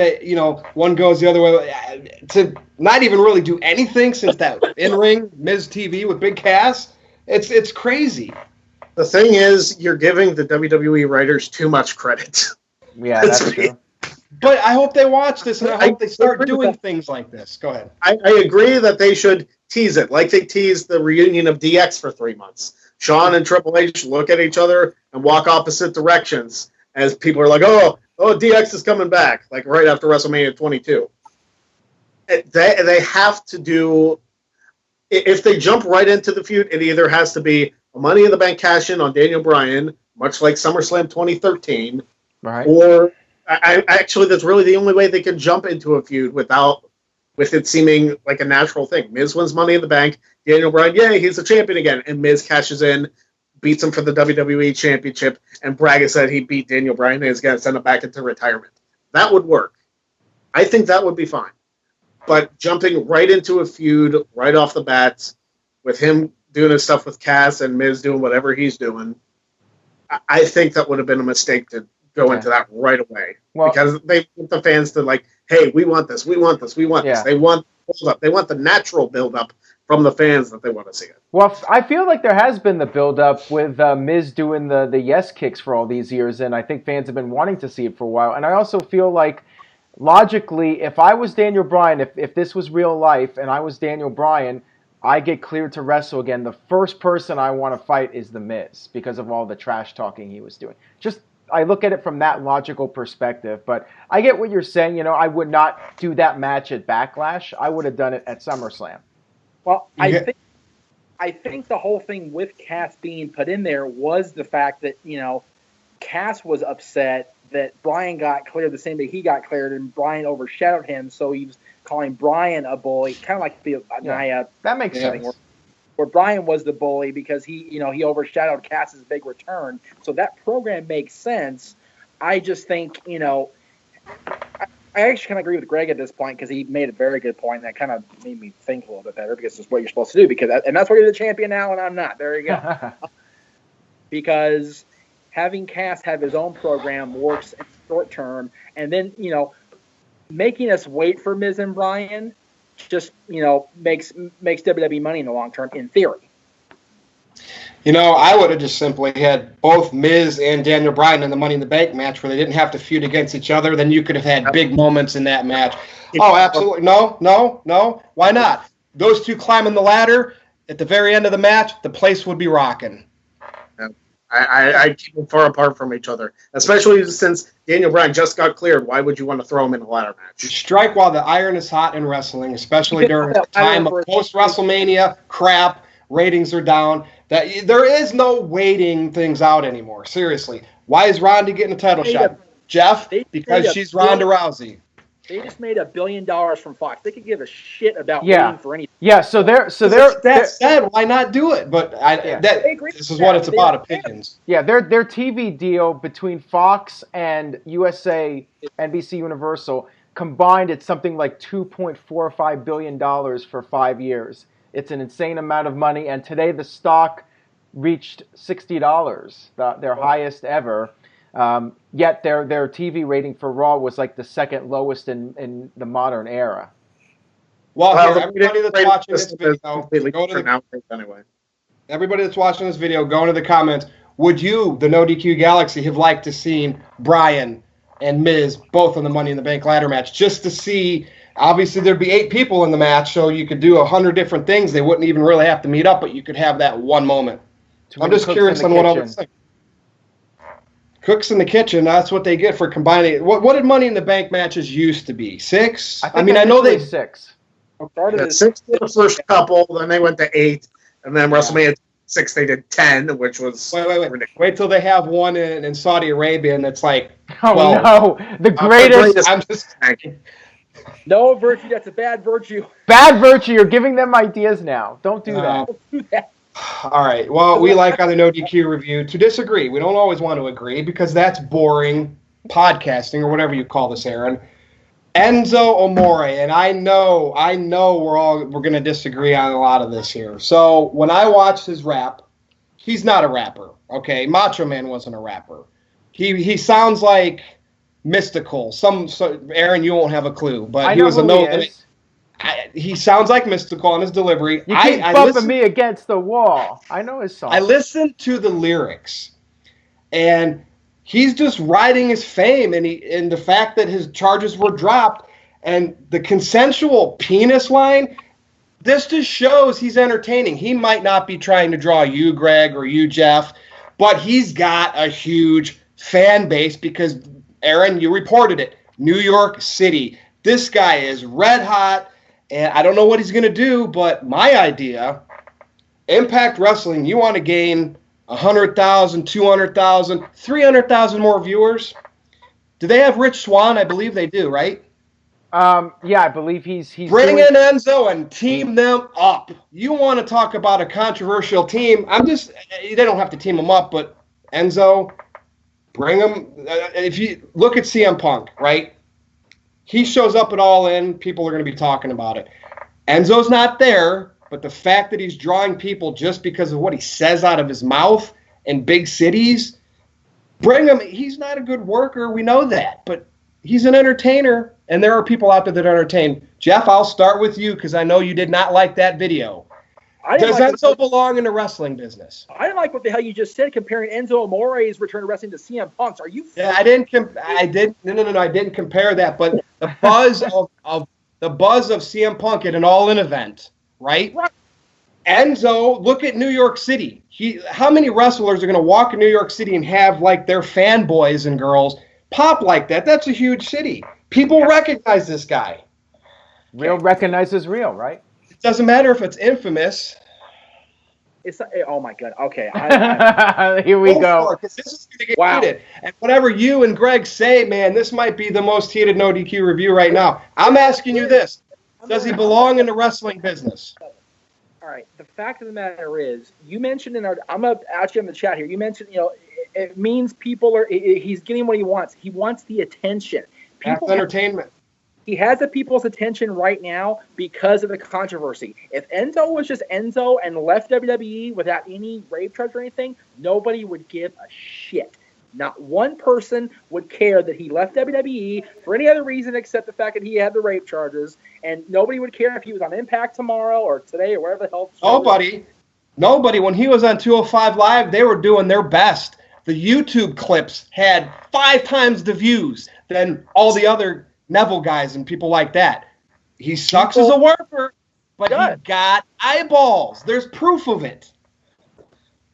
S1: one goes the other way, to not even really do anything since that in-ring Miz TV with Big Cass. It's crazy.
S3: The thing is, you're giving the WWE writers too much credit.
S2: Yeah, that's true.
S1: But I hope they watch this, and I hope they start doing things like this. Go ahead.
S3: I agree that they should tease it, like they teased the reunion of DX for 3 months. Shawn and Triple H look at each other and walk opposite directions as people are like, oh, DX is coming back, like right after WrestleMania 22. They have to do, if they jump right into the feud, it either has to be a Money in the Bank cash-in on Daniel Bryan, much like SummerSlam 2013,
S2: Right.
S3: Or actually, that's really the only way they can jump into a feud with it seeming like a natural thing. Miz wins Money in the Bank. Daniel Bryan, yay, he's a champion again. And Miz cashes in, beats him for the WWE Championship, and Braga said he beat Daniel Bryan and is going to send him back into retirement. That would work. I think that would be fine. But jumping right into a feud right off the bat with him doing his stuff with Cass and Miz doing whatever he's doing, I think that would have been a mistake to go into that right away.
S2: Well,
S3: because they want the fans to like, hey, we want this, we want this, we want this. They want build-up. They want the natural build-up from the fans that they want to see it.
S2: Well, I feel like there has been the build-up with Miz doing the yes kicks for all these years, and I think fans have been wanting to see it for a while. And I also feel like, logically, if I was Daniel Bryan, if this was real life and I was Daniel Bryan, I get cleared to wrestle again, the first person I want to fight is The Miz because of all the trash talking he was doing. Just, I look at it from that logical perspective, but I get what you're saying. You know, I would not do that match at Backlash. I would have done it at SummerSlam.
S4: Well, I think the whole thing with Cass being put in there was the fact that, you know, Cass was upset that Bryan got cleared the same day he got cleared, and Bryan overshadowed him, so he was calling Bryan a bully, kind of like the Nia.
S2: That makes sense.
S4: Where Bryan was the bully because he overshadowed Cass's big return. So that program makes sense. I just think, you know, I actually kind of agree with Greg at this point because he made a very good point that kind of made me think a little bit better because it's what you're supposed to do. And that's why you're the champion now, and I'm not. There you go. Because having Cass have his own program works in the short term, and then, you know, making us wait for Miz and Bryan just, you know, makes WWE money in the long term, in theory.
S1: You know, I would have just simply had both Miz and Daniel Bryan in the Money in the Bank match where they didn't have to feud against each other. Then you could have had big moments in that match. Oh, absolutely. No. Why not? Those two climbing the ladder at the very end of the match, the place would be rocking.
S3: I keep them far apart from each other, especially since Daniel Bryan just got cleared. Why would you want to throw him in a ladder match?
S1: Strike while the iron is hot in wrestling, especially during the time of post-WrestleMania crap. Ratings are down. That there is no waiting things out anymore. Seriously. Why is Ronda getting a title shot? Jeff? Because she's Ronda Rousey.
S4: They just made $1 billion from Fox. They could give a shit about waiting for anything.
S2: Yeah, so they're
S1: that said, why not do it? But this is what it's about, opinions.
S2: Yeah, their TV deal between Fox and USA, NBC Universal combined, it's something like $2.45 billion for 5 years. It's an insane amount of money, and today the stock reached $60, their highest ever. Yet their TV rating for Raw was like the second lowest in the modern era.
S1: Well, everybody that's watching this video, everybody that's watching this video, go into the comments. Would you, the NoDQ Galaxy, have liked to seen Bryan and Miz both in the Money in the Bank ladder match just to see? Obviously, there'd be 8 people in the match, so you could do 100 different things. They wouldn't even really have to meet up, but you could have that one moment. I'm just curious on what others think. Cooks in the kitchen, that's what they get for combining. What did Money in the Bank matches used to be? 6?
S2: I know they 6.
S3: Started 6 for the first couple, then they went to 8, and then WrestleMania 6 they did 10, which was
S1: wait till they have one in Saudi Arabia, and it's like,
S2: no, the greatest.
S1: I'm just saying.
S4: No virtue, that's a bad virtue.
S2: Bad virtue, you're giving them ideas now. Don't do that.
S4: Don't do that.
S1: All right. Well, we like on the NoDQ review to disagree. We don't always want to agree because that's boring podcasting or whatever you call this, Aaron. Enzo Amore, and I know we're going to disagree on a lot of this here. So when I watched his rap, he's not a rapper. Okay, Macho Man wasn't a rapper. He sounds like Mystical. Aaron, you won't have a clue, but he was a no limit. He sounds like Mystical on his delivery.
S2: You keep bumping me against the wall. I know his song.
S1: I listened to the lyrics, and he's just riding his fame, and the fact that his charges were dropped, and the consensual penis line. This just shows he's entertaining. He might not be trying to draw you, Greg, or you, Jeff, but he's got a huge fan base because, Aaron, you reported it. New York City. This guy is red hot, and I don't know what he's going to do, but my idea, Impact Wrestling, you want to gain 100,000, 200,000, 300,000 more viewers? Do they have Rich Swann? I believe they do, right?
S2: Yeah, I believe he's
S1: Bring in Enzo and team them up. You want to talk about a controversial team? They don't have to team them up, but Enzo, bring him. If you look at CM Punk, right? He shows up at All In, people are going to be talking about it. Enzo's not there, but the fact that he's drawing people just because of what he says out of his mouth in big cities, bring him. He's not a good worker, we know that, but he's an entertainer, and there are people out there that are entertained. Jeff, I'll start with you because I know you did not like that video. Does Enzo belong in the wrestling business?
S4: I didn't like what the hell you just said, comparing Enzo Amore's return to wrestling to CM Punk's. Are you?
S1: Yeah, I didn't. I didn't compare that. But the buzz of CM Punk at an All In event, right? Enzo, look at New York City. How many wrestlers are going to walk in New York City and have like their fanboys and girls pop like that? That's a huge city. People recognize this guy.
S2: Real recognizes real, right?
S1: It doesn't matter if it's infamous.
S4: It's oh my god. Okay.
S2: Here we go.
S1: This is going to get heated. And whatever you and Greg say, man, this might be the most heated NoDQ review right now. I'm asking you this. Does he belong in the wrestling business?
S4: All right. The fact of the matter is, you mentioned I'm going to ask you in the chat here. You mentioned, it means he's getting what he wants. He wants the attention.
S1: That's entertainment.
S4: He has the people's attention right now because of the controversy. If Enzo was just Enzo and left WWE without any rape charge or anything, nobody would give a shit. Not one person would care that he left WWE for any other reason except the fact that he had the rape charges, and nobody would care if he was on Impact tomorrow or today or wherever the hell.
S1: Nobody. When he was on 205 Live, they were doing their best. The YouTube clips had 5 times the views than all the other Neville guys and people like that. He sucks as a worker, but he got eyeballs. There's proof of it.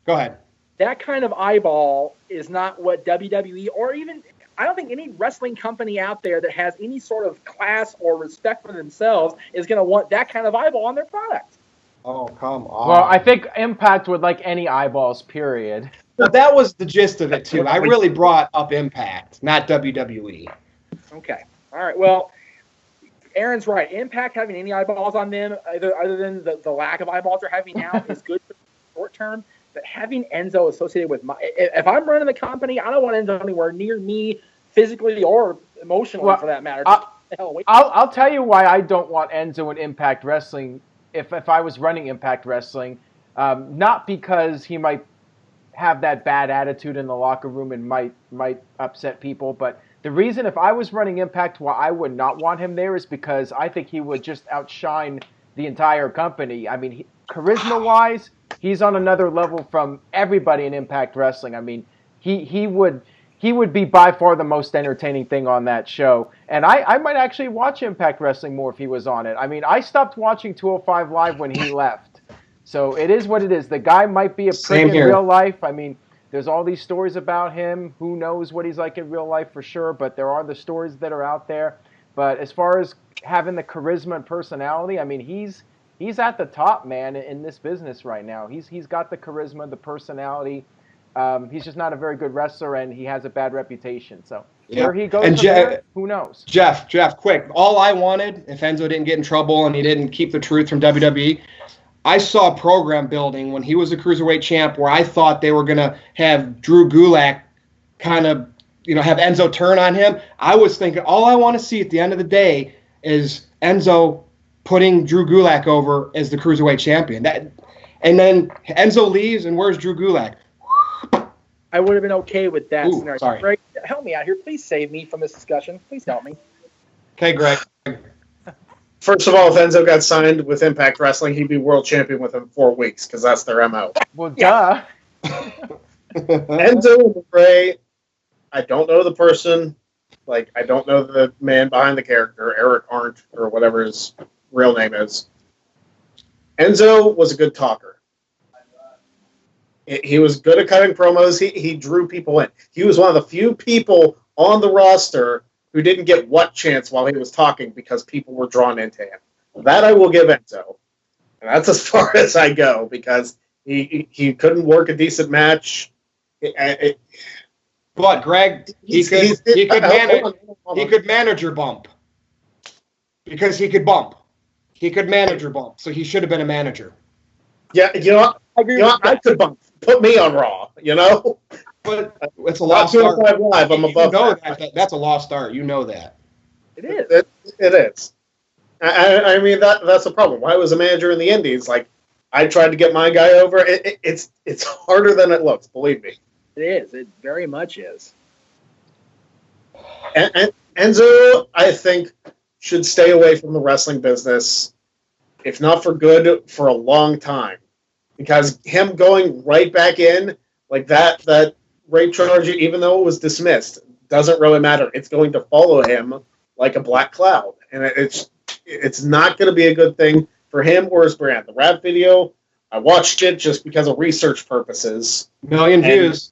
S1: Go ahead.
S4: That kind of eyeball is not what WWE or even, I don't think any wrestling company out there that has any sort of class or respect for themselves is going to want that kind of eyeball on their product.
S1: Oh, come on.
S2: Well, I think Impact would like any eyeballs, period.
S1: Well, that was the gist of it, too. I really brought up Impact, not WWE.
S4: Okay. All right. Well, Aaron's right. Impact having any eyeballs on them, other than the lack of eyeballs they're having now, is good for the short term. But having Enzo associated with if I'm running the company, I don't want Enzo anywhere near me physically or emotionally, for that matter.
S2: I'll tell you why I don't want Enzo in Impact Wrestling if I was running Impact Wrestling. Not because he might have that bad attitude in the locker room and might upset people, but the reason if I was running Impact why I would not want him there is because I think he would just outshine the entire company. I mean, charisma-wise, he's on another level from everybody in Impact Wrestling. I mean, he would be by far the most entertaining thing on that show. And I might actually watch Impact Wrestling more if he was on it. I mean, I stopped watching 205 Live when he left. So it is what it is. The guy might be a prick in real life. I mean, there's all these stories about him. Who knows what he's like in real life for sure, but there are the stories that are out there. But as far as having the charisma and personality, I mean, he's at the top, man, in this business right now. He's got the charisma, the personality. He's just not a very good wrestler, and he has a bad reputation. So where he goes from there, who knows?
S1: Jeff, quick. All I wanted, if Enzo didn't get in trouble and he didn't keep the truth from WWE, I saw program building when he was a cruiserweight champ where I thought they were going to have Drew Gulak kind of, have Enzo turn on him. I was thinking all I want to see at the end of the day is Enzo putting Drew Gulak over as the cruiserweight champion. And then Enzo leaves, and where's Drew Gulak?
S4: I would have been okay with that scenario.
S1: Sorry.
S4: Greg, help me out here. Please save me from this discussion. Please help me.
S1: Okay, Greg.
S3: First of all, if Enzo got signed with Impact Wrestling, he'd be world champion within 4 weeks because that's their MO.
S2: Well, duh.
S3: Enzo Amore, I don't know the person. Like, I don't know the man behind the character, Eric Arndt, or whatever his real name is. Enzo was a good talker. He was good at cutting promos. He drew people in. He was one of the few people on the roster who didn't get what chance while he was talking because people were drawn into him. That I will give Enzo. And that's as far as I go because he couldn't work a decent match.
S1: But Greg, he could manager bump because he could bump. He could manager bump, so he should have been a manager.
S3: Yeah, I could bump. Put me on Raw,
S1: But it's a lost art.
S3: Live, I'm above
S1: that. That's a lost art. You know that.
S4: It is.
S3: It is. I mean, that's the problem. When I was a manager in the Indies, like, I tried to get my guy over. It's harder than it looks, believe me.
S4: It is. It very much is.
S3: And Enzo, I think, should stay away from the wrestling business, if not for good, for a long time. Because him going right back in, like that rape charge, even though it was dismissed, doesn't really matter. It's going to follow him like a black cloud. And it's not going to be a good thing for him or his brand. The rap video, I watched it just because of research purposes.
S1: Million views.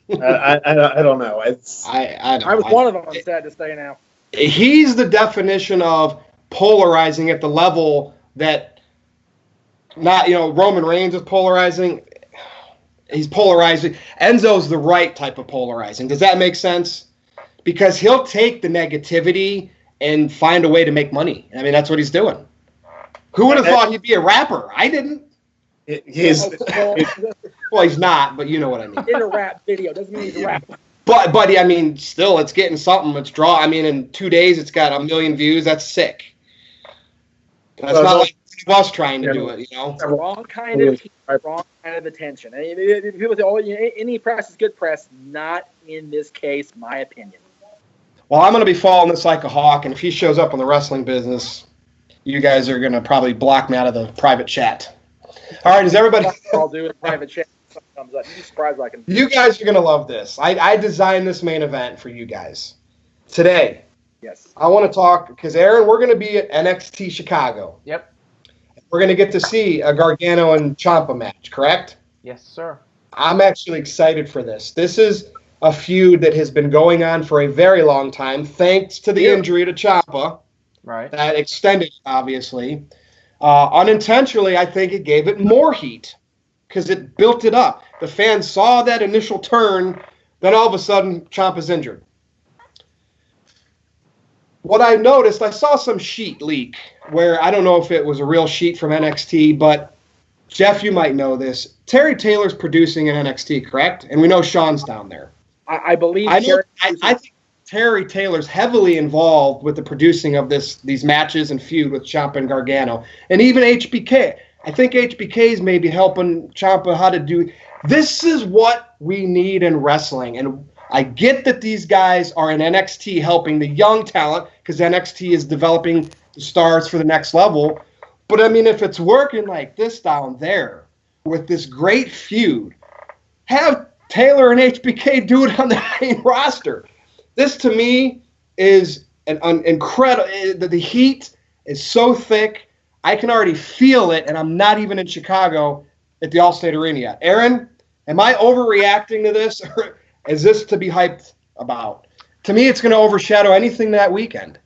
S3: I don't know.
S4: I was one of them. I'm sad to say now.
S1: He's the definition of polarizing at the level that Roman Reigns is polarizing. He's polarizing. Enzo's the right type of polarizing. Does that make sense? Because he'll take the negativity and find a way to make money. I mean, that's what he's doing. Who would have thought he'd be a rapper? I didn't.
S3: He's
S1: not, but you know what I mean.
S4: In a rap video doesn't mean he's a rapper.
S1: But I mean, still, it's getting something. It's draw. I mean, in 2 days, it's got 1 million views. That's sick. That's not like us trying to do it,
S4: Wrong kind of attention. People say, "Oh, any press is good press." Not in this case, my opinion.
S1: Well, I'm going to be following this like a hawk, and if he shows up in the wrestling business, you guys are going to probably block me out of the private chat. All right, is everybody?
S4: I'll do a private chat. Comes up. You'd be surprised what I can.
S1: You guys are going to love this. I designed this main event for you guys today.
S4: Yes.
S1: I want to talk because Aaron, we're going to be at NXT Chicago.
S2: Yep.
S1: We're going to get to see a Gargano and Ciampa match, correct?
S2: Yes, sir.
S1: I'm actually excited for this. This is a feud that has been going on for a very long time, thanks to the injury to Ciampa.
S2: Right.
S1: That extended, obviously. Unintentionally, I think it gave it more heat because it built it up. The fans saw that initial turn, then all of a sudden, Ciampa's injured. What I noticed, I saw some sheet leak where I don't know if it was a real sheet from NXT, but Jeff, you might know this. Terry Taylor's producing in NXT, correct? And we know Sean's down there.
S4: I believe.
S1: I think Terry Taylor's heavily involved with the producing of these matches and feud with Ciampa and Gargano, and even HBK. I think HBK's maybe helping Ciampa how to do. This is what we need in wrestling, and I get that these guys are in NXT helping the young talent because NXT is developing the stars for the next level. But, I mean, if it's working like this down there with this great feud, have Taylor and HBK do it on the main roster. This, to me, is an incredible – the heat is so thick. I can already feel it, and I'm not even in Chicago at the Allstate Arena yet. Aaron, am I overreacting to this, or is this to be hyped about? To me, it's going to overshadow anything that weekend.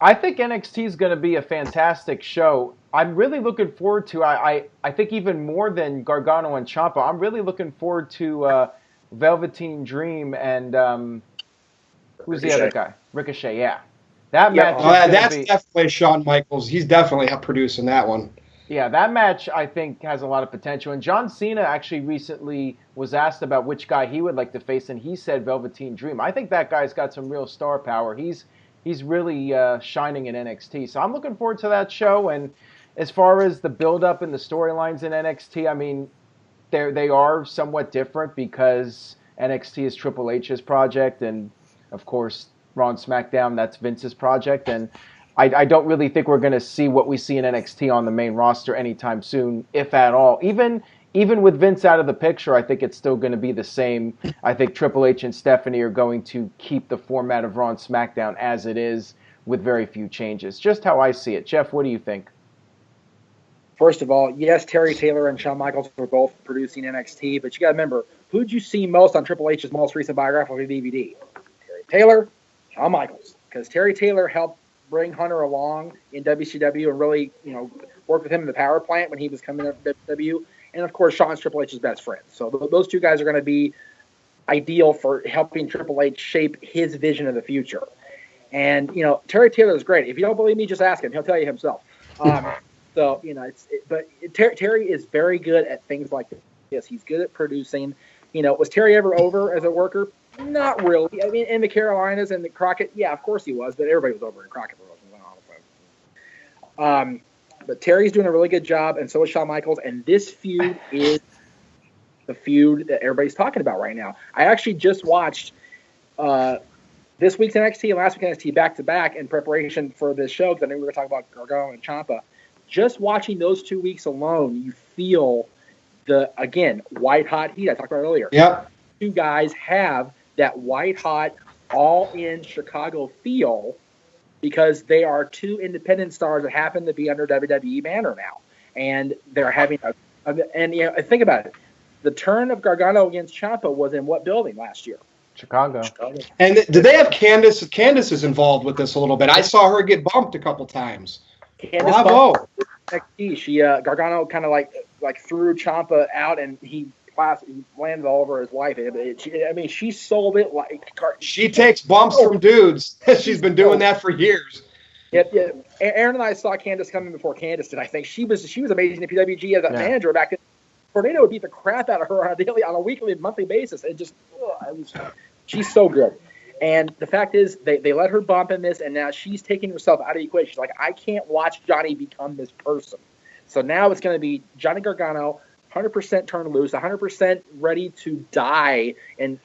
S2: I think NXT is going to be a fantastic show. I'm really looking forward to, I think even more than Gargano and Ciampa, I'm really looking forward to Velveteen Dream and who's the other guy? Ricochet, yeah. That match
S1: that's definitely Shawn Michaels. He's definitely producing that one.
S2: Yeah, that match, I think, has a lot of potential. And John Cena actually recently was asked about which guy he would like to face, and he said Velveteen Dream. I think that guy's got some real star power. He's really shining in NXT. So I'm looking forward to that show. And as far as the build-up and the storylines in NXT, I mean, they are somewhat different because NXT is Triple H's project, and, of course, Raw and SmackDown, that's Vince's project. And I don't really think we're going to see what we see in NXT on the main roster anytime soon, if at all. Even with Vince out of the picture, I think it's still going to be the same. I think Triple H and Stephanie are going to keep the format of Raw and SmackDown as it is with very few changes. Just how I see it. Jeff, what do you think?
S4: First of all, yes, Terry Taylor and Shawn Michaels were both producing NXT, but you got to remember, who'd you see most on Triple H's most recent biographical DVD? Terry Taylor, Shawn Michaels. Because Terry Taylor helped bring Hunter along in WCW and really, work with him in the power plant when he was coming up to WCW. And, of course, Shawn's Triple H's best friend. So those two guys are going to be ideal for helping Triple H shape his vision of the future. And, Terry Taylor is great. If you don't believe me, just ask him. He'll tell you himself. So, Terry is very good at things like this. He's good at producing. Was Terry ever over as a worker? Not really. I mean, in the Carolinas and the Crockett, yeah, of course he was, but everybody was over in Crockett Promotions. But Terry's doing a really good job, and so is Shawn Michaels, and this feud is the feud that everybody's talking about right now. I actually just watched this week's NXT and last week's NXT back-to-back in preparation for this show, because I knew we were going to talk about Gargano and Ciampa. Just watching those 2 weeks alone, you feel white-hot heat I talked about earlier.
S1: Yep.
S4: Two guys have that white-hot, all-in Chicago feel because they are two independent stars that happen to be under WWE banner now. And they're having think about it. The turn of Gargano against Ciampa was in what building last year?
S2: Chicago.
S1: And did they have Candice? Candice is involved with this a little bit. I saw her get bumped a couple times. Bravo.
S4: She Gargano kind of like threw Ciampa out, and he landed all over his wife. She sold it like.
S1: She takes bumps from dudes. She's been doing that for years.
S4: Yeah. Aaron and I saw Candice coming before Candice did. I think she was amazing at PWG as a manager back then. Tornado would beat the crap out of her on a weekly and monthly basis. She's so good. And the fact is, they let her bump in this, and now she's taking herself out of the equation. She's like, I can't watch Johnny become this person. So now it's going to be Johnny Gargano, 100% turned loose, 100% ready to die in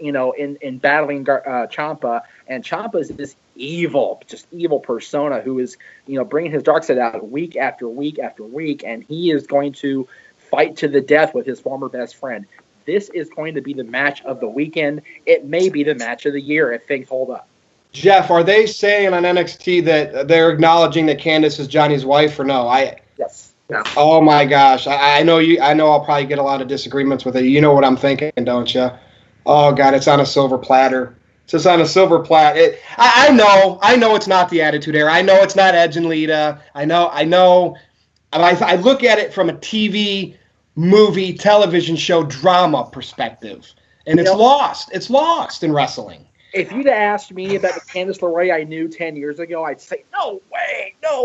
S4: battling Ciampa. And Ciampa is this evil persona who is, bringing his dark side out week after week after week, and he is going to fight to the death with his former best friend. This is going to be the match of the weekend. It may be the match of the year if things hold up.
S1: Jeff, are they saying on NXT that they're acknowledging that Candice is Johnny's wife or no?
S4: Yes.
S3: Yeah.
S1: Oh my gosh. I know you. I know I'll probably get a lot of disagreements with it. You know what I'm thinking, don't you? Oh God, it's on a silver platter. It's just on a silver platter. I know it's not the Attitude Era. I know it's not Edge and Lita. I know. I look at it from a TV, movie, television show, drama perspective, and it's lost. It's lost in wrestling.
S4: If you'd asked me about the Candice LeRae I knew 10 years ago, I'd say, no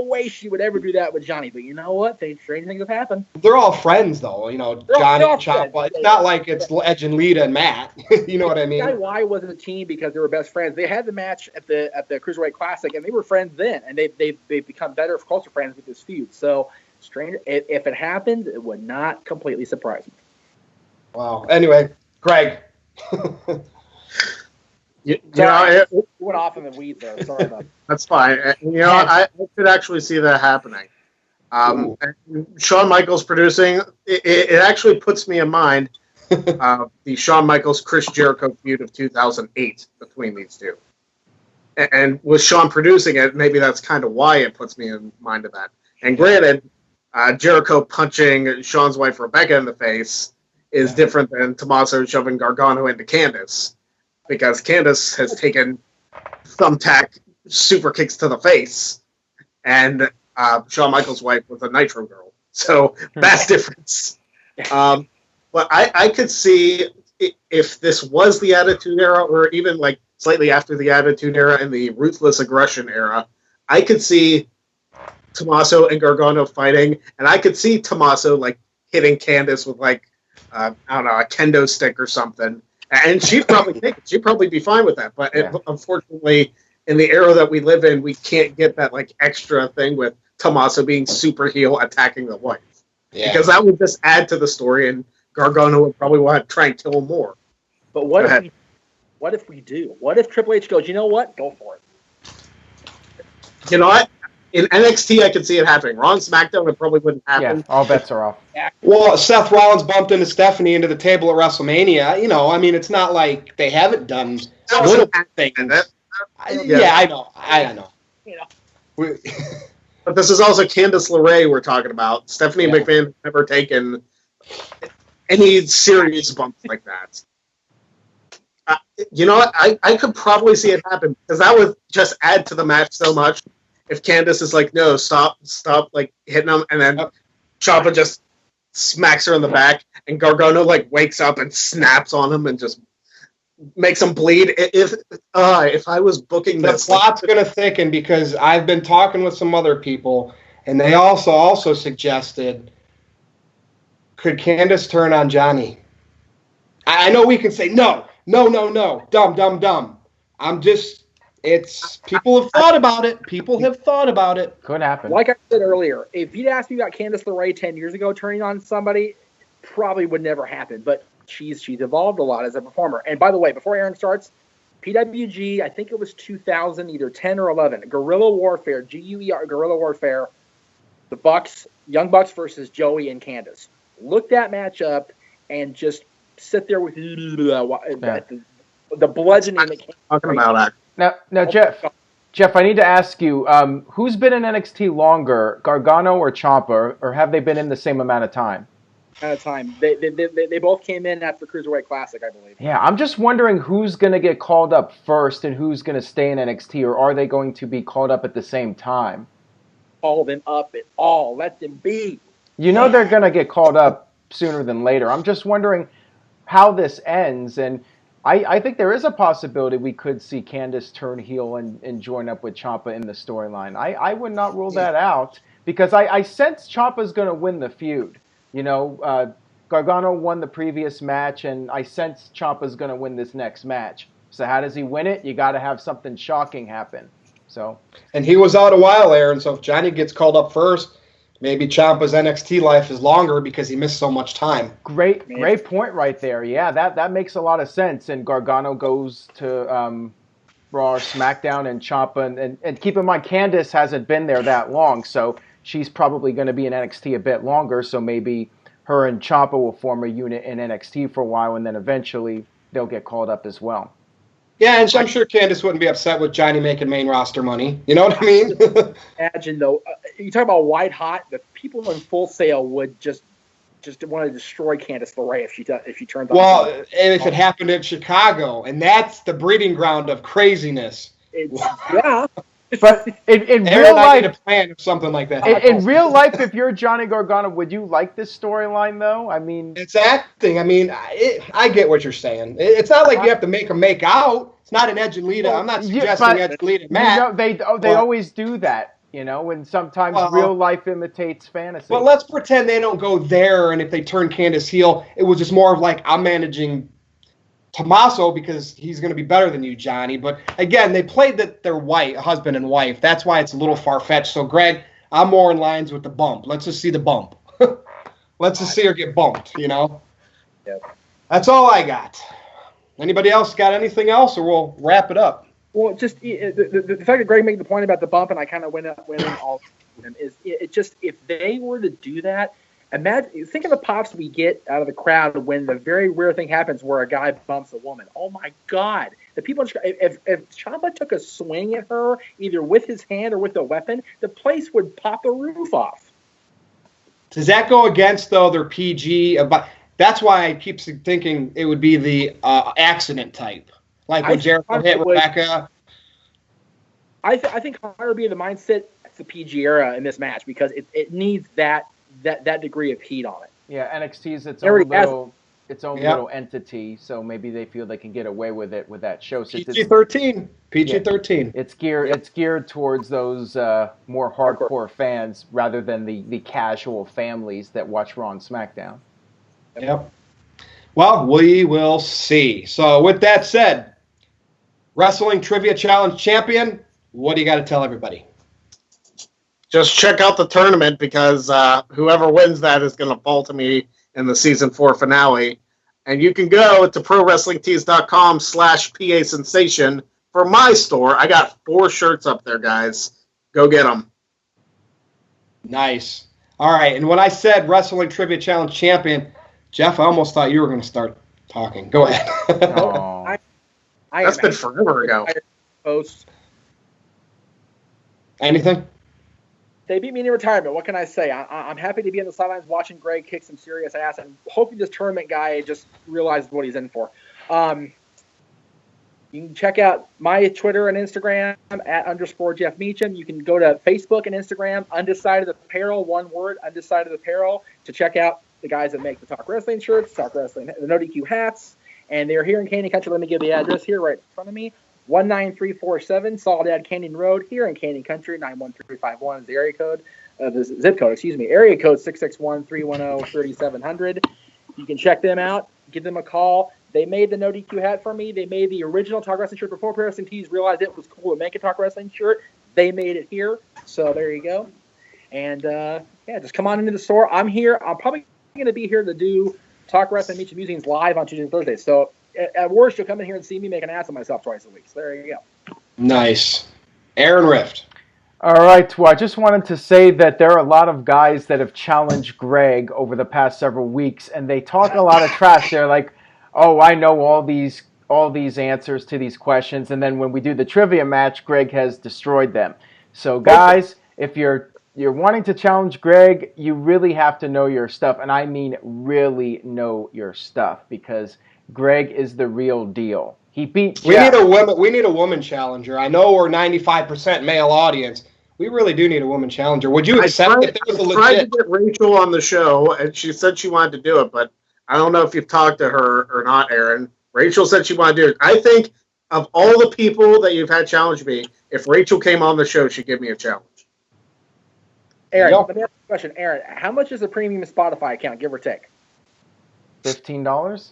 S4: way she would ever do that with Johnny. But you know what? Strange things have happened.
S1: They're all friends, though. Johnny and Ciampa. It's not like it's Edge and Lita and Matt. You know what I mean?
S4: DIY wasn't a team because they were best friends. They had the match at the Cruiserweight Classic, and they were friends then. And they've become better, closer friends with this feud. So, strange. If it happened, it would not completely surprise me.
S1: Wow. Anyway, Greg.
S3: It
S4: went off in the weeds there. Sorry about that.
S3: That's fine. I could actually see that happening. Shawn Michaels producing, it actually puts me in mind the Shawn Michaels Chris Jericho feud of 2008 between these two. And with Shawn producing it, maybe that's kind of why it puts me in mind of that. And granted, Jericho punching Shawn's wife Rebecca in the face is different than Tommaso shoving Gargano into Candice, because Candice has taken thumbtack super kicks to the face, and Shawn Michaels' wife was a Nitro girl. So that's difference. But I could see if this was the Attitude Era, or even like slightly after the Attitude Era and the Ruthless Aggression Era, I could see Tommaso and Gargano fighting, and I could see Tommaso like hitting Candice with like a kendo stick or something, and she'd probably take it. She'd probably be fine with that. But unfortunately, in the era that we live in, we can't get that like extra thing with Tommaso being super heel attacking the wife, because that would just add to the story, and Gargano would probably want to try and kill him more.
S4: But what if we do? What if Triple H goes, you know what? Go for it.
S3: You know what? In NXT, I could see it happening. Raw and SmackDown, it probably wouldn't happen.
S2: Yeah, all bets are off.
S1: Well, Seth Rollins bumped into Stephanie into the table at WrestleMania. It's not like they haven't done little things. I know.
S3: But this is also Candice LeRae we're talking about. Stephanie McMahon has never taken any serious bumps like that. I could probably see it happen, because that would just add to the match so much. If Candice is like, no, stop, like hitting him, and then Ciampa just smacks her in the back, and Gargano like wakes up and snaps on him and just makes them bleed. If I was booking
S1: The
S3: this,
S1: plot's going to thicken because I've been talking with some other people, and they also suggested, could Candace turn on Johnny? I know we can say no, dumb. People have thought about it. People have thought about it.
S2: Could happen.
S4: Like I said earlier, if you'd asked me about Candice LeRae 10 years ago turning on somebody, probably would never happen. But she's evolved a lot as a performer. And by the way, before Aaron starts, PWG, I think it was 2000, either 10 or 11, Guerrilla Warfare, GUER, Guerrilla Warfare, the Bucks, Young Bucks versus Joey and Candice. Look that match up and just sit there with the bludgeoning that came.
S3: Talking about that.
S2: Now, Jeff, I need to ask you, who's been in NXT longer, Gargano or Ciampa, or have they been in the same amount of time?
S4: They both came in after Cruiserweight Classic, I believe.
S2: Yeah, I'm just wondering who's going to get called up first and who's going to stay in NXT, or are they going to be called up at the same time?
S4: Call them up at all. Let them be.
S2: You know they're going to get called up sooner than later. I'm just wondering how this ends, and I think there is a possibility we could see Candice turn heel and join up with Ciampa in the storyline. I would not rule that out because I sense Ciampa's going to win the feud. You know, Gargano won the previous match, and I sense Ciampa's going to win this next match. So how does he win it? You got to have something shocking happen. So,
S1: and he was out a while, Aaron. So if Johnny gets called up first, maybe Ciampa's NXT life is longer because he missed so much time.
S2: Great point right there. Yeah, that makes a lot of sense. And Gargano goes to Raw or SmackDown, and Ciampa, and keep in mind, Candice hasn't been there that long, so she's probably going to be in NXT a bit longer. So maybe her and Ciampa will form a unit in NXT for a while, and then eventually they'll get called up as well.
S1: Yeah, and I'm sure Candice wouldn't be upset with Johnny making main roster money. You know what I mean?
S4: Imagine, though, you talk about white hot, the people in Full Sail would just want to destroy Candice LeRae if she turns on.
S1: Well, and if it happened in Chicago, and that's the breeding ground of craziness.
S4: Yeah.
S2: But in real life,
S1: a plan or something like that.
S2: In real life, if you're Johnny Gargano, would you like this storyline though? I mean,
S1: it's acting. I mean, I get what you're saying. It's not like you have to make them make out. It's not an Edge and Lita. I'm not suggesting Edge and Lita Matt.
S2: You know, they always do that. You know, and sometimes real life imitates fantasy.
S1: But let's pretend they don't go there, and if they turn Candice heel, it was just more of like, I'm managing Tommaso because he's going to be better than you, Johnny. But again, they played that they're husband and wife. That's why it's a little far-fetched. So, Greg, I'm more in lines with the bump. Let's just see the bump. Let's just see her get bumped, you know?
S4: Yep.
S1: That's all I got. Anybody else got anything else, or we'll wrap it up?
S4: Well, just the fact that Greg made the point about the bump, and I kind of went in all of them, is it just, if they were to do that, imagine, think of the pops we get out of the crowd when the very rare thing happens where a guy bumps a woman. Oh my God! The people, if Ciampa took a swing at her, either with his hand or with a weapon, the place would pop the roof off.
S1: Does that go against though their PG? That's why I keep thinking it would be the accident type, like when Jericho hit Rebecca.
S4: I think Hunter would be in the mindset it's the PG era in this match because it needs that degree of heat on it.
S2: Yeah, NXT's its own little entity, so maybe they feel they can get away with it with that show. So
S1: PG-13. PG-13.
S2: It's geared towards those more hardcore fans rather than the casual families that watch Raw and SmackDown.
S1: Yep. Well, we will see. So with that said, Wrestling Trivia Challenge champion, what do you got to tell everybody?
S3: Just check out the tournament because whoever wins that is going to fall to me in the season 4 finale. And you can go to ProWrestlingTees.com/PA Sensation for my store. I got 4 shirts up there, guys. Go get them.
S1: Nice. All right. And when I said Wrestling Trivia Challenge champion, Jeff, I almost thought you were going to start talking. Go ahead.
S3: That's been forever ago.
S1: Anything?
S4: They beat me in retirement. What can I say? I'm happy to be on the sidelines watching Greg kick some serious ass and hoping this tournament guy just realizes what he's in for. You can check out my Twitter and Instagram @_Jeff Meacham. You can go to Facebook and Instagram, Undecided Apparel, one word, Undecided Apparel, to check out the guys that make the Talk Wrestling shirts, Talk Wrestling, the NoDQ hats, And they're here in Canyon Country. Let me give the address here right in front of me. 19347 Soledad Canyon Road here in Canyon Country. 91351 is the area code. The zip code, excuse me. Area code 661-310-3700. You can check them out. Give them a call. They made the NoDQ hat for me. They made the original Talk Wrestling shirt before Pro Wrestling Tees realized it was cool to make a Talk Wrestling shirt. They made it here. So there you go. And, just come on into the store. I'm here. I'm probably going to be here to do Talk Wrestling Meets and Musings live on Tuesday and Thursday. So at worst, you'll come in here and see me make an ass of myself twice a week. So there you go.
S1: Nice. Aaron Rift.
S2: All right, well, I just wanted to say that there are a lot of guys that have challenged Greg over the past several weeks, and they talk a lot of trash. They're like, oh, I know all these answers to these questions, and then when we do the trivia match, Greg has destroyed them. So, guys, if you're wanting to challenge Greg, you really have to know your stuff, and I mean really know your stuff, because Greg is the real deal. He beat Jeff.
S1: We need a woman challenger. I know we're 95% male audience. We really do need a woman challenger. Would you accept if there was a legit?
S3: I tried to get Rachel on the show, and she said she wanted to do it, but I don't know if you've talked to her or not, Aaron. Rachel said she wanted to do it. I think of all the people that you've had challenge me, if Rachel came on the show, she'd give me a challenge.
S4: Aaron, let me ask you a question. Aaron, how much is a premium Spotify account, give or take?
S2: $15?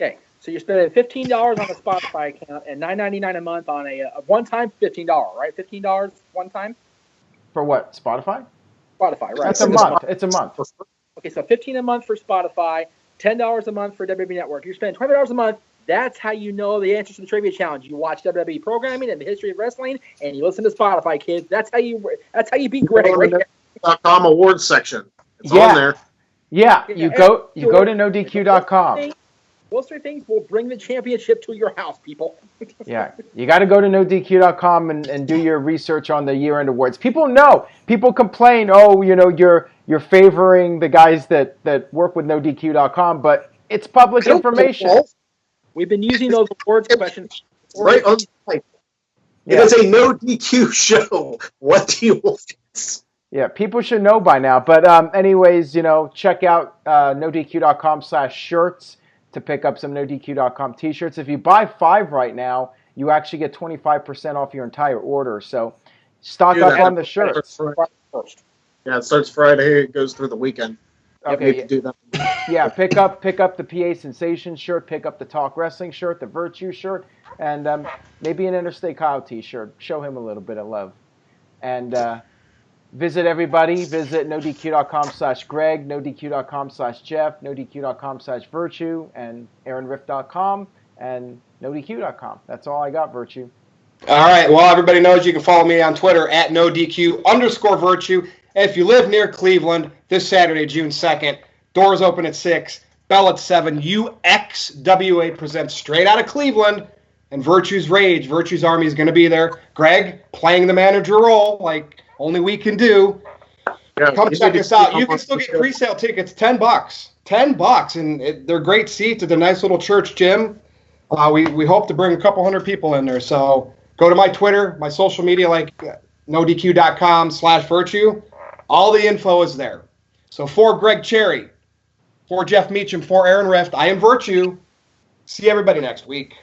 S4: Okay, so you're spending $15 on a Spotify account and $9.99 a month on a one-time $15, right? $15 one time?
S2: For what? Spotify?
S4: Spotify, right.
S2: That's a month. It's a month.
S4: Okay, so $15 a month for Spotify, $10 a month for WWE Network. You're spending $20 a month. That's how you know the answers to the trivia challenge. You watch WWE programming and the history of wrestling, and you listen to Spotify, kids. That's how you beat Greg. Right there.
S3: .com awards section. It's on there.
S2: Yeah, you go to NoDQ.com.
S4: Those three things will bring the championship to your house, people.
S2: Yeah, you got to go to NoDQ.com and do your research on the year-end awards. People know. People complain, you're favoring the guys that work with NoDQ.com, but it's public information.
S4: We've been using those awards questions.
S3: Right on the site. It is a NoDQ show. What do you want?
S2: Yeah, people should know by now. But anyways, check out NoDQ.com/shirts to pick up some NoDQ.com t-shirts. If you buy 5 right now, you actually get 25% off your entire order. So stock up on the shirts.
S3: Yeah, it starts Friday. It goes through the weekend.
S2: Okay.
S3: Do that.
S2: Yeah, pick up the PA Sensation shirt, pick up the Talk Wrestling shirt, the Virtue shirt, and maybe an Interstate Kyle t-shirt. Show him a little bit of love. And visit NoDQ.com/Greg, NoDQ.com/Jeff, NoDQ.com/Virtue, and AaronRiff.com, and NoDQ.com. That's all I got, Virtue.
S1: All right. Well, everybody knows you can follow me on Twitter at NoDQ_Virtue. If you live near Cleveland, this Saturday, June 2nd, doors open at 6, bell at 7. UXWA presents Straight Outta Cleveland, and Virtue's Rage. Virtue's Army is going to be there. Greg playing the manager role like only we can do. Yeah, come check us out. You can still get pre-sale tickets, $10. $10, and they're great seats at the nice little church gym. We hope to bring a couple hundred people in there. So go to my Twitter, my social media, like NoDQ.com/Virtue. All the info is there. So for Greg Cherry, for Jeff Meacham, for Aaron Rift, I am Virtue. See everybody next week.